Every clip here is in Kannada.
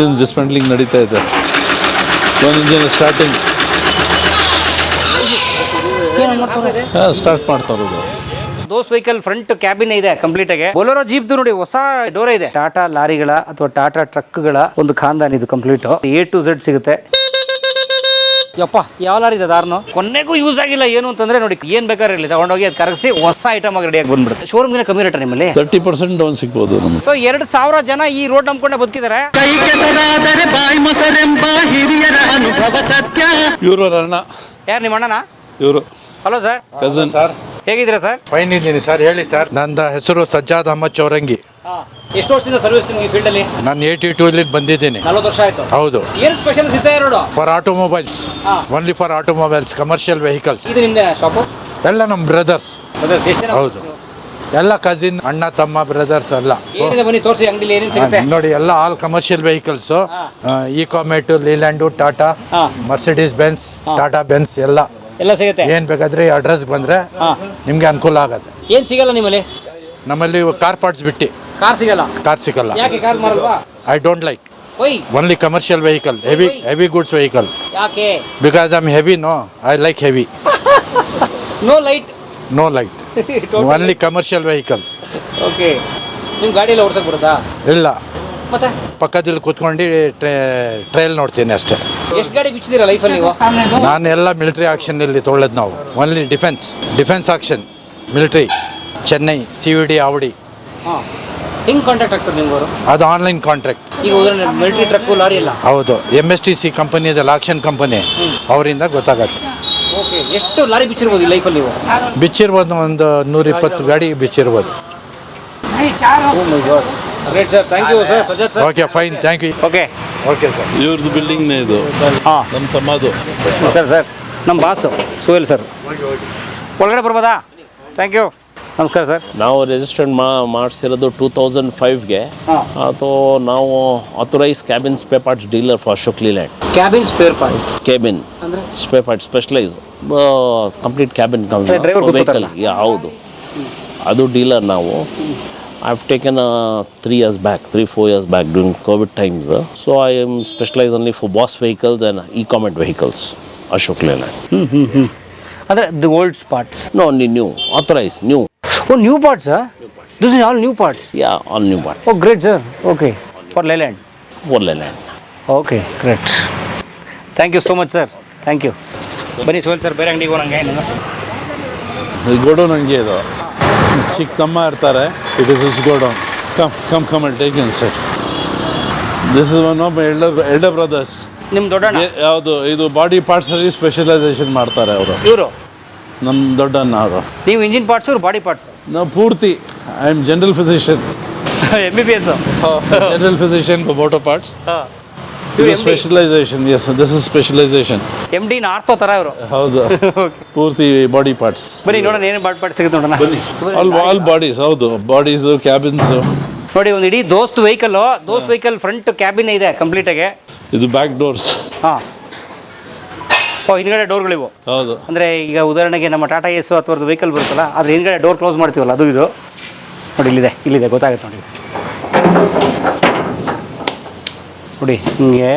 ಇಂಜಿನ್ ಡಿಸ್ಮೆಂಟ್ಲಿಂಗ್ ನಡೀತಾ ಇದೆ. ಒಂದು ಇಂಜಿನ್ ಸ್ಟಾರ್ಟಿಂಗ್ ಸ್ಟಾರ್ಟ್ ಮಾಡ್ತಾರೋದು. ದೋಸ್ತ್ ವೆಹಿಕಲ್ ಫ್ರಂಟ್ ಕ್ಯಾಬಿನ್ ಇದೆ ಕಂಪ್ಲೀಟ್ ಆಗಿ. ಬೊಲೆರೋ ಜೀಪ್ದು ನೋಡಿ ಹೊಸ ಡೋರ್ ಇದೆ. ಟಾಟಾ ಲಾರಿಗಳ ಅಥವಾ ಟಾಟಾ ಟ್ರಕ್ಗಳ ಒಂದು ಖಾನ್ದಾನ್ ಇದು ಕಂಪ್ಲೀಟ್ A to Z ಸಿಗುತ್ತೆ. ಯಪ್ಪ ಯಾವ ಲಾರಿ ಇದೆ ದಾರ್ನು ಕೊನೆಗೂ ಯೂಸ್ ಆಗಿಲ್ಲ. ಏನು ಅಂತಂದ್ರೆ ನೋಡಿ ಏನ್ ಬೇಕಾದ್ರೆ ಇರಲಿ ತಗೊಂಡೋಗಿ ಅದು ಕರಗಿಸಿ ಹೊಸ ಐಟಮ್ ಆಗಿ ರೆಡಿಯಾಗಿ ಬಂದ್ಬಿಡುತ್ತೆ. ಶೋರೂಮ್ಗಿನ ಕಮ್ಮಿ ರೇಟ ನಿಮ್ಮಲ್ಲಿ 30% ಡೌನ್ ಸಿಗ್ಬೋದು ನಮ್ಗೆ. ಸೊ 2,000 ಜನ ಈ ರೋಡ್ ನಂಬ್ಕೊಂಡೆ ಬದುಕಿದ್ದಾರೆ. ಇವರು ಅಣ್ಣ. ಯಾರು ನಿಮ್ಮ ಅಣ್ಣನ? ಇವರು ಹಲೋ ಸರ್. ಕಸನ್. ಸರ್ ಹೇಗಿದ್ದೀರಾ ಸರ್? ಫೈನ್ ಇದ್ದೀನಿ ಸರ್. ಹೇಳಿ ಸರ್. ನನ್ನ ಹೆಸರು ಸಜ್ಜಾದ್ ಅಹಮದ್ ಚೌರಂಗಿ. ಎಷ್ಟು ವರ್ಷದಿಂದ ಸರ್ವಿಸ್ ನಿಮಗೆ ಫೀಲ್ಡ್ ಅಲ್ಲಿ? ನಾನು 82 ಬಂದಿದ್ದೀನಿ. 40 ವರ್ಷ ಆಯ್ತು. ಹೌದು. ಏನು ಸ್ಪೆಷಲ್ ಸಿಗ್ತಾ road? For automobiles, only for automobiles, commercial vehicles. ಇದು ನಿಮ್ದೇ ಶಾಪು? ಎಲ್ಲ ನಮ್ಮ ಬ್ರದರ್ಸ್. ಎಷ್ಟು ಜನ? ಹೌದು, ಎಲ್ಲ ಕಸಿನ್, ಅಣ್ಣ ತಮ್ಮ ಬ್ರದರ್ಸ್ ಎಲ್ಲ. ಏನಿದೆ ಬನ್ನಿ ತೋರಿಸಿ ಅಂಗಡಿಲಿ ಏನೇನು ಸಿಗುತ್ತೆ ನೋಡಿ. ಎಲ್ಲ ಆಲ್ ಕಮರ್ಷಿಯಲ್ ವೆಹಿಕಲ್ಸ್, ಇಕಾಮೆಟ್, Leyland, Tata, Mercedes Benz, Tata Benz ಎಲ್ಲ ಸಿಗುತ್ತೆ. ಏನ್ ಬೇಕಾದ್ರೆ ಅಡ್ರೆಸ್ ಬಂದ್ರೆ ನಿಮ್ಗೆ ಅನುಕೂಲ ಆಗತ್ತೆ. ಏನ್ ಸಿಗಲ್ಲ ನಿಮ್ಮಲ್ಲಿ? ನಮ್ಮಲ್ಲಿ ಕಾರ್ ಪಾರ್ಟ್ಸ್ ಬಿಟ್ಟು ಕಾರ್ ಸಿಗಲ್ಲ. ಕಾರ್ ಸಿಗಲ್ಲ. ಯಾಕೆ ಕಾರ್ ಮಾರಲ್ವಾ? I don't like. Why? Only commercial vehicle, heavy goods vehicle. ಯಾಕೆ? Because I am heavy. No, I like heavy. No light. No light. Only commercial vehicle. Okay. ನಿಮ್ಮ ಗಾಡಿ ಎಲ್ಲ ಓಡಿಸಕ್ ಬರುತ್ತಾ? ಇಲ್ಲ, ಮತ್ತೆ ಪಕ್ಕದಲ್ಲಿ ಕೂತ್ಕೊಂಡು ಟ್ರಯಲ್ ನೋಡ್ತೀನಿ ಅಷ್ಟೇ. ಎಷ್ಟು ಗಾಡಿ ಬಿಚ್ಚಿದ್ದೀರಾ ಲೈಫಲ್ಲಿ ನೀವು? ನಾನು ಎಲ್ಲ ಮಿಲಿಟರಿ ಆಕ್ಷನಲ್ಲಿ ತೊಗೊಳ್ಳೋದು ನಾವು. Only defence action, military, Chennai, CVD, ಆವಡಿ. ಹೆಂಗ್ ಕಾಂಟ್ಯಾಕ್ಟ್ ಆಗ್ತದೆ ನಿಮ್ಗೆ ಅವರು? ಅದು ಆನ್ಲೈನ್ ಕಾಂಟ್ರಾಕ್ಟ್. ಈಗ ಉದಾಹರಣೆ ಮಿಲಿಟರಿ ಟ್ರಕ್ಕು ಲಾರಿ ಎಲ್ಲ? ಹೌದು. MSTC ಕಂಪನಿ ಇದೆಲ್ಲ, ಆಕ್ಷನ್ ಕಂಪನಿ, ಅವರಿಂದ ಗೊತ್ತಾಗತ್ತೆ. ಓಕೆ. ಎಷ್ಟು ಲಾರಿ ಬಿಚ್ಚಿರ್ಬೋದು ಈ ಲೈಫಲ್ಲಿ ನೀವು? ಬಿಚ್ಚಿರ್ಬೋದು, ಒಂದು 120 ಗಾಡಿ ಬಿಚ್ಚಿರ್ಬೋದು. Great sir, thank you sir. Sajad sir. Okay, fine, thank you. Okay sir. ಇವ್ರದ್ದು ಬಿಲ್ಡಿಂಗ್ನೇ ಇದು. ಹಾಂ, ನಮ್ಮ ತಮ್ಮದು. ಸರ್ ನಮ್ಮ ಬಾಸು ಸುಹೇಲ್ ಸರ್. ಒಳಗಡೆ ಬರ್ಬೋದಾ? Thank you. ನಮಸ್ಕಾರ ಸರ್. ನಾವು ರಿಜಿಸ್ಟರ್ಡ್ ಮಾಡಿಸಿರೋದು 2005ಗೆ. ಅಥವಾ ನಾವು authorise cabin spare parts dealer for Ashok Leyland. Cabin spare part? Cabin spare part specialise complete cabin vehicle. ಹೌದು, ಅದು ಡೀಲರ್ ನಾವು. I have taken 3-4 years back during COVID times. So I am specialized only for boss vehicles and e-comet vehicles, Ashok Leyland. ಅಂದರೆ the old parts? No, only new, authorized, new. Oh, new parts, huh? This is all new parts? Yeah, all new parts. Oh, great, sir. Okay. For Leyland? For Leyland. Okay, great. Thank you so much, sir. Thank you. ಬನ್ನಿ ಸುಹೇಲ್ ಸರ್, ಬೇರೆ ಅಂಗಡಿಗೆ ಹೋಗಂಗೆ ಏನು? ಈ ಗೋಡೌನ್ ಹಂಗೆ ಇದು. ಚಿಕ್ಕ ತಮ್ಮ ಇರ್ತಾರೆ. It is is godown. Come and take in sir. This is one of my elder brothers. ನಿಮ್ಮ ದೊಡ್ಡಣ್ಣ? ಯಾವುದು ಇದು ಬಾಡಿ ಪಾರ್ಟ್ಸಲ್ಲಿ ಸ್ಪೆಷಲೈಸೇಷನ್ ಮಾಡ್ತಾರೆ ಅವರು. ಇವರು ನಮ್ಮ ದೊಡ್ಡಣ್ಣ ಅವರು. ನೀವು ಇಂಜಿನ್ ಪಾರ್ಟ್ಸ್, ಇವರು ಬಾಡಿ ಪಾರ್ಟ್ಸ್? ನಾವು ಪೂರ್ತಿ I am general physician. MBBS? General physician for motor parts. Specialisation. Yes, this is specialisation. MD ortho ಥರ ಇವರು? ಹೌದು, ಪೂರ್ತಿ ಬಾಡಿ ಪಾರ್ಟ್ಸ್. ಬನ್ನಿ ನೋಡೋಣ ಏನೇನು ಬಾಡಿ ಪಾರ್ಟ್ಸ್ ಸಿಗುತ್ತೆ ನೋಡೋಣ. ಬನ್ನಿ. All bodies. ಹೌದು, ಬಾಡೀಸು, ಕ್ಯಾಬಿನ್ಸು. ನೋಡಿ, ಒಂದು ಇಡೀ ದೋಸ್ತ್ ವೆಹಿಕಲ್ ಫ್ರಂಟ್ ಕ್ಯಾಬಿನ್ ಇದೆ ಕಂಪ್ಲೀಟ್ ಆಗಿ. ಇದು ಬ್ಯಾಕ್ ಡೋರ್ಸ್. ಹಾಂ. ಓ, ಹಿಂದ್ಗಡೆ ಡೋರ್ಗಳಿವು? ಹೌದು. ಅಂದರೆ ಈಗ ಉದಾಹರಣೆಗೆ ನಮ್ಮ ಟಾಟಾ ಎಸ್ ಅಥವಾ ವೆಹಿಕಲ್ ಬರುತ್ತಲ್ಲ, ಅದ್ರ ಹಿಂದ್ಗಡೆ ಡೋರ್ ಕ್ಲೋಸ್ ಮಾಡ್ತೀವಲ್ಲ, ಅದು ಇದು ನೋಡಿ. ಇಲ್ಲಿದೆ ಗೊತ್ತಾಗುತ್ತೆ ನೋಡಿ. ನೋಡಿ, ನಿಮಗೆ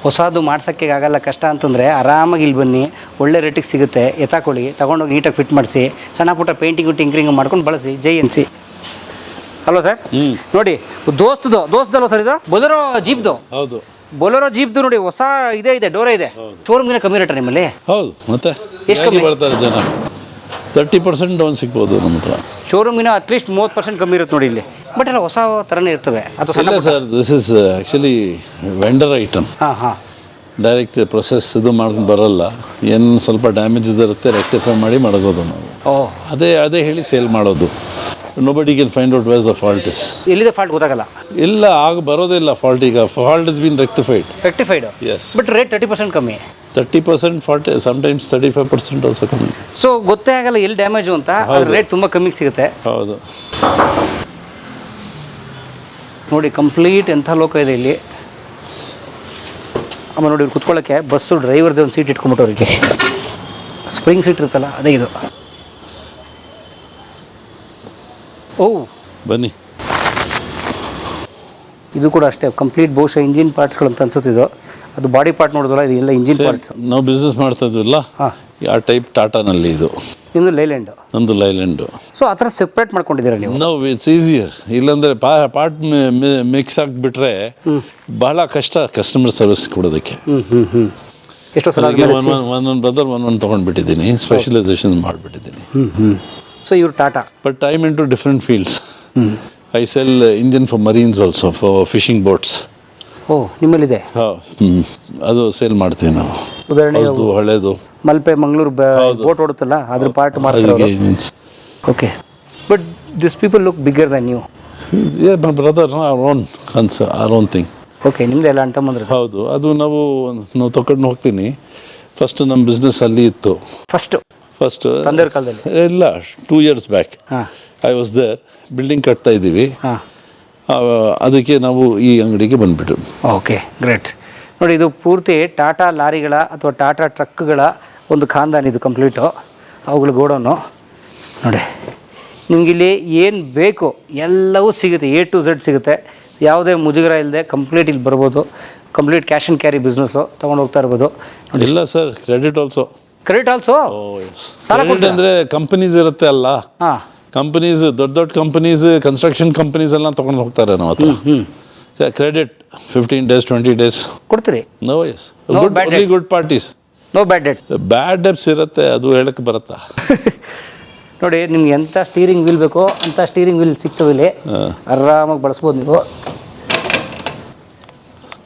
ಹೊಸದು ಮಾಡ್ಸೋಕ್ಕೆ ಆಗಲ್ಲ, ಕಷ್ಟ ಅಂತಂದರೆ ಆರಾಮಾಗಿ ಇಲ್ಲಿ ಬನ್ನಿ, ಒಳ್ಳೆ ರೇಟಿಗೆ ಸಿಗುತ್ತೆ. ಎತ್ತಾಕೊಳ್ಳಿ, ತೊಗೊಂಡೋಗಿ ನೀಟಾಗಿ ಫಿಟ್ ಮಾಡಿಸಿ, ಸಣ್ಣ ಪುಟ್ಟ ಪೇಂಟಿಂಗು ಟಿಂಕ್ರಿಂಗು ಮಾಡ್ಕೊಂಡು ಬಳಸಿ. JNC ಅಲ್ವಾ ಸರ್? ನೋಡಿ, ದೋಸ್ತದಲ್ವ ಸರ್ ಇದು? ಬೊಲೆರೋ ಜೀಪ್ದು? ಹೌದು, ಬೊಲೆರೋ ಜೀಪ್ದು ನೋಡಿ, ಹೊಸ ಇದೆ, ಡೋರೇ ಇದೆ. ಶೋರೂಮ್ಗಿನ ಕಮ್ಮಿ ರೇಟ ನಿಮ್ಮಲ್ಲಿ? ಹೌದು. ಮತ್ತೆ ಎಷ್ಟು ಕಮ್ಮಿ ಬರ್ತಾರೆ ಜನ? 30% ಡೌನ್ ಸಿಗ್ಬೋದು ನಮ್ಮ ಹತ್ರ. ಶೋರೂಮಿನ ಅಟ್ಲೀಸ್ಟ್ 30% ಕಮ್ಮಿ ಇರುತ್ತೆ ನೋಡಿ ಇಲ್ಲಿ. ಬಟ್ ಎಲ್ಲ ಹೊಸ ಥರನೇ ಇರ್ತವೆ. ಅದು ಇಲ್ಲ sir, this is actually vendor item. ಹಾಂ. ಡೈರೆಕ್ಟ್ ಪ್ರೊಸೆಸ್ ಇದು ಮಾಡ್ಕೊಂಡು ಬರೋಲ್ಲ. ಏನು ಸ್ವಲ್ಪ ಡ್ಯಾಮೇಜಸ್ ಇರುತ್ತೆ, ರೆಕ್ಟಿಫೈ ಮಾಡಿ ಮಾಡೋದು ನಾವು. ಓಹ್, ಅದೇ ಹೇಳಿ ಸೇಲ್ ಮಾಡೋದು. Nobody can find out where's the fault is. ಎಲ್ಲಿದೆ ಫಾಲ್ಟ್ ಗೊತ್ತಾಗಲ್ಲ. ಇಲ್ಲ, ಬರೋದಿಲ್ಲ ಫಾಲ್ಟ್. ಈಗ fault is been rectified. Yes. But rate 30% ಕಮ್ಮಿ. 30%, 40, sometimes 35% also ಕಮ್ಮಿ. ಸೊ ಗೊತ್ತೇ ಆಗಲ್ಲ ಎಲ್ಲಿ ಡ್ಯಾಮೇಜು ಅಂತ. ರೇಟ್ ತುಂಬ ಕಮ್ಮಿಗೆ ಸಿಗುತ್ತೆ. ಹೌದು. ನೋಡಿ, ಕಂಪ್ಲೀಟ್ ಎಂಥ ಲೋಕ ಇದೆ ಇಲ್ಲಿ. ಆಮೇಲೆ ನೋಡಿ, ಇವ್ರು ಕುತ್ಕೊಳ್ಳೋಕ್ಕೆ ಬಸ್ಸು ಡ್ರೈವರ್ದೇ ಒಂದು ಸೀಟ್ ಇಟ್ಕೊಂಬಿಟ್ಟವ್ರಿಗೆ. ಸ್ಪ್ರಿಂಗ್ ಸೀಟ್ ಇರುತ್ತಲ್ಲ, ಅದೇ ಇದು. ಓ, ಬನ್ನಿ. ಇದು ಕೂಡ ಅಷ್ಟೇ ಕಂಪ್ಲೀಟ್ ಬಹುಶಃ ಇಂಜಿನ್ ಪಾರ್ಟ್ಸ್ಗಳು ಅಂತ ಅನ್ಸುತ್ತಿದ್ದು, ಅದು ಬಾಡಿ ಪಾರ್ಟ್ ನೋಡಿದ್ವಲ್ಲ, ಇದು ಎಲ್ಲ ಇಂಜಿನ್ ಪಾರ್ಟ್ಸ್. ನಾವು ಬಿಸ್ನೆಸ್ ಮಾಡ್ತಾ ಇದ್ವಲ್ಲ, ಹಾಂ, ಆ ಟೈಪ್ ಟಾಟಾನಲ್ಲಿ ಇದು. ನಿಮ್ಮದು ಲೈಲ್ಯಾಂಡ್? ನಮ್ಮದು ಲೈಲ್ಯಾಂಡು. ಸೊ ಆ ಥರ ಸೆಪ್ರೇಟ್ ಮಾಡ್ಕೊಂಡಿದ್ದೀರಾ ನೀವು? ನಾವು ಇಟ್ಸ್ ಈಸಿಯರ್. ಇಲ್ಲಾಂದರೆ ಪಾರ್ಟ್ ಮಿಕ್ಸ್ ಆಗಿಬಿಟ್ರೆ ಬಹಳ ಕಷ್ಟ ಕಸ್ಟಮರ್ ಸರ್ವಿಸ್ ಕೊಡೋದಕ್ಕೆ. ಎಷ್ಟೋ ಸಲ ಒಂದೊಂದು ಬ್ರದರ್ ಒಂದೊಂದು ತೊಗೊಂಡ್ಬಿಟ್ಟಿದ್ದೀನಿ, ಸ್ಪೆಷಲೈಸೇಷನ್ ಮಾಡಿಬಿಟ್ಟಿದ್ದೀನಿ. ಸೊ ಇವ್ರು Tata. But I'm in two different fields. I sell engine for marines also, for fishing boats. Oh, ನಿಮ್ಮಲ್ಲಿದೆ? ಹಾಂ, ಅದು ಸೇಲ್ ಮಾಡ್ತೀವಿ ನಾವು. ಉದಾಹರಣೆ ಹಳೇದು ಮಲ್ಪೆ ಮಂಗಳೂರು ಬೋಟ್ ಓಡುತ್ತಲ್ಲ, ಅದ್ರ ಪಾರ್ಟ್ ಮಾಡ್ತಾರೆ. Okay, but this people look bigger than you. My brother, our own thing. Okay, ನಿಮ್ದು ಎಲ್ಲ ಅಂತ ಬಂದ್ರೆ? ಹೌದು, ಅದು ನಾವು ತಗೊಂಡು ಹೋಗ್ತೀನಿ. ಫಸ್ಟ್ ನಮ್ಮ ಬಿಸ್ನೆಸ್ ಅಲ್ಲಿ ಇತ್ತು. ಫಸ್ಟ್ ತಂದೆಯವ್ರ ಕಾಲದಲ್ಲಿ? ಇಲ್ಲ, 2 years ಬ್ಯಾಕ್ ಹಾಂ, ಐ ವಾಸ್ ದೇರ್. ಬಿಲ್ಡಿಂಗ್ ಕಟ್ತಾ ಇದ್ದೀವಿ. ಹಾಂ, ಅದಕ್ಕೆ ನಾವು ಈ ಅಂಗಡಿಗೆ ಬಂದುಬಿಟ್ಟು. Okay, great. ನೋಡಿ, ಇದು ಪೂರ್ತಿ ಟಾಟಾ ಲಾರಿಗಳ ಅಥವಾ ಟಾಟಾ ಟ್ರಕ್ಗಳ ಒಂದು ಖಾನ್ದಾನ್ ಇದು ಕಂಪ್ಲೀಟು. ಅವುಗಳ ಗೋಡೌನು ನೋಡಿ. ನಿಮಗಿಲ್ಲಿ ಏನು ಬೇಕು ಎಲ್ಲವೂ ಸಿಗುತ್ತೆ, A to Z ಸಿಗುತ್ತೆ. ಯಾವುದೇ ಮುಜುಗರ ಇಲ್ಲದೆ ಕಂಪ್ಲೀಟ್ ಇಲ್ಲಿ ಬರ್ಬೋದು. Complete cash and carry business ತೊಗೊಂಡು ಹೋಗ್ತಾ ಇರ್ಬೋದು. ಇಲ್ಲ sir, credit also. Credit also? Credit ಅಂದರೆ ಕಂಪನೀಸ್ ಇರುತ್ತೆ ಅಲ್ಲ, ಹಾಂ, ಕಂಪನೀಸ್, ದೊಡ್ಡ ಕಂಪನೀಸ್, ಕನ್ಸ್ಟ್ರಕ್ಷನ್ ಕಂಪನೀಸ್ ಎಲ್ಲ ತೊಗೊಂಡು ಹೋಗ್ತಾರೆ ನಮ್ಮ ಹತ್ರ. ಕ್ರೆಡಿಟ್ 15 days 20 days ಕೊಡ್ತೀರಿ? No, yes, good parties. No bad debt? Bad debts ಇರುತ್ತೆ, ಅದು ಹೇಳಕ್ಕೆ ಬರುತ್ತಾ? ನೋಡಿ, ನಿಮ್ಗೆ ಎಂಥ ಸ್ಟೀರಿಂಗ್ ವೀಲ್ ಬೇಕೋ ಅಂಥ ಸ್ಟೀರಿಂಗ್ ವೀಲ್ ಸಿಗ್ತವೆ ಇಲ್ಲಿ. ಆರಾಮಾಗಿ ಬಳಸ್ಬೋದು ನೀವು.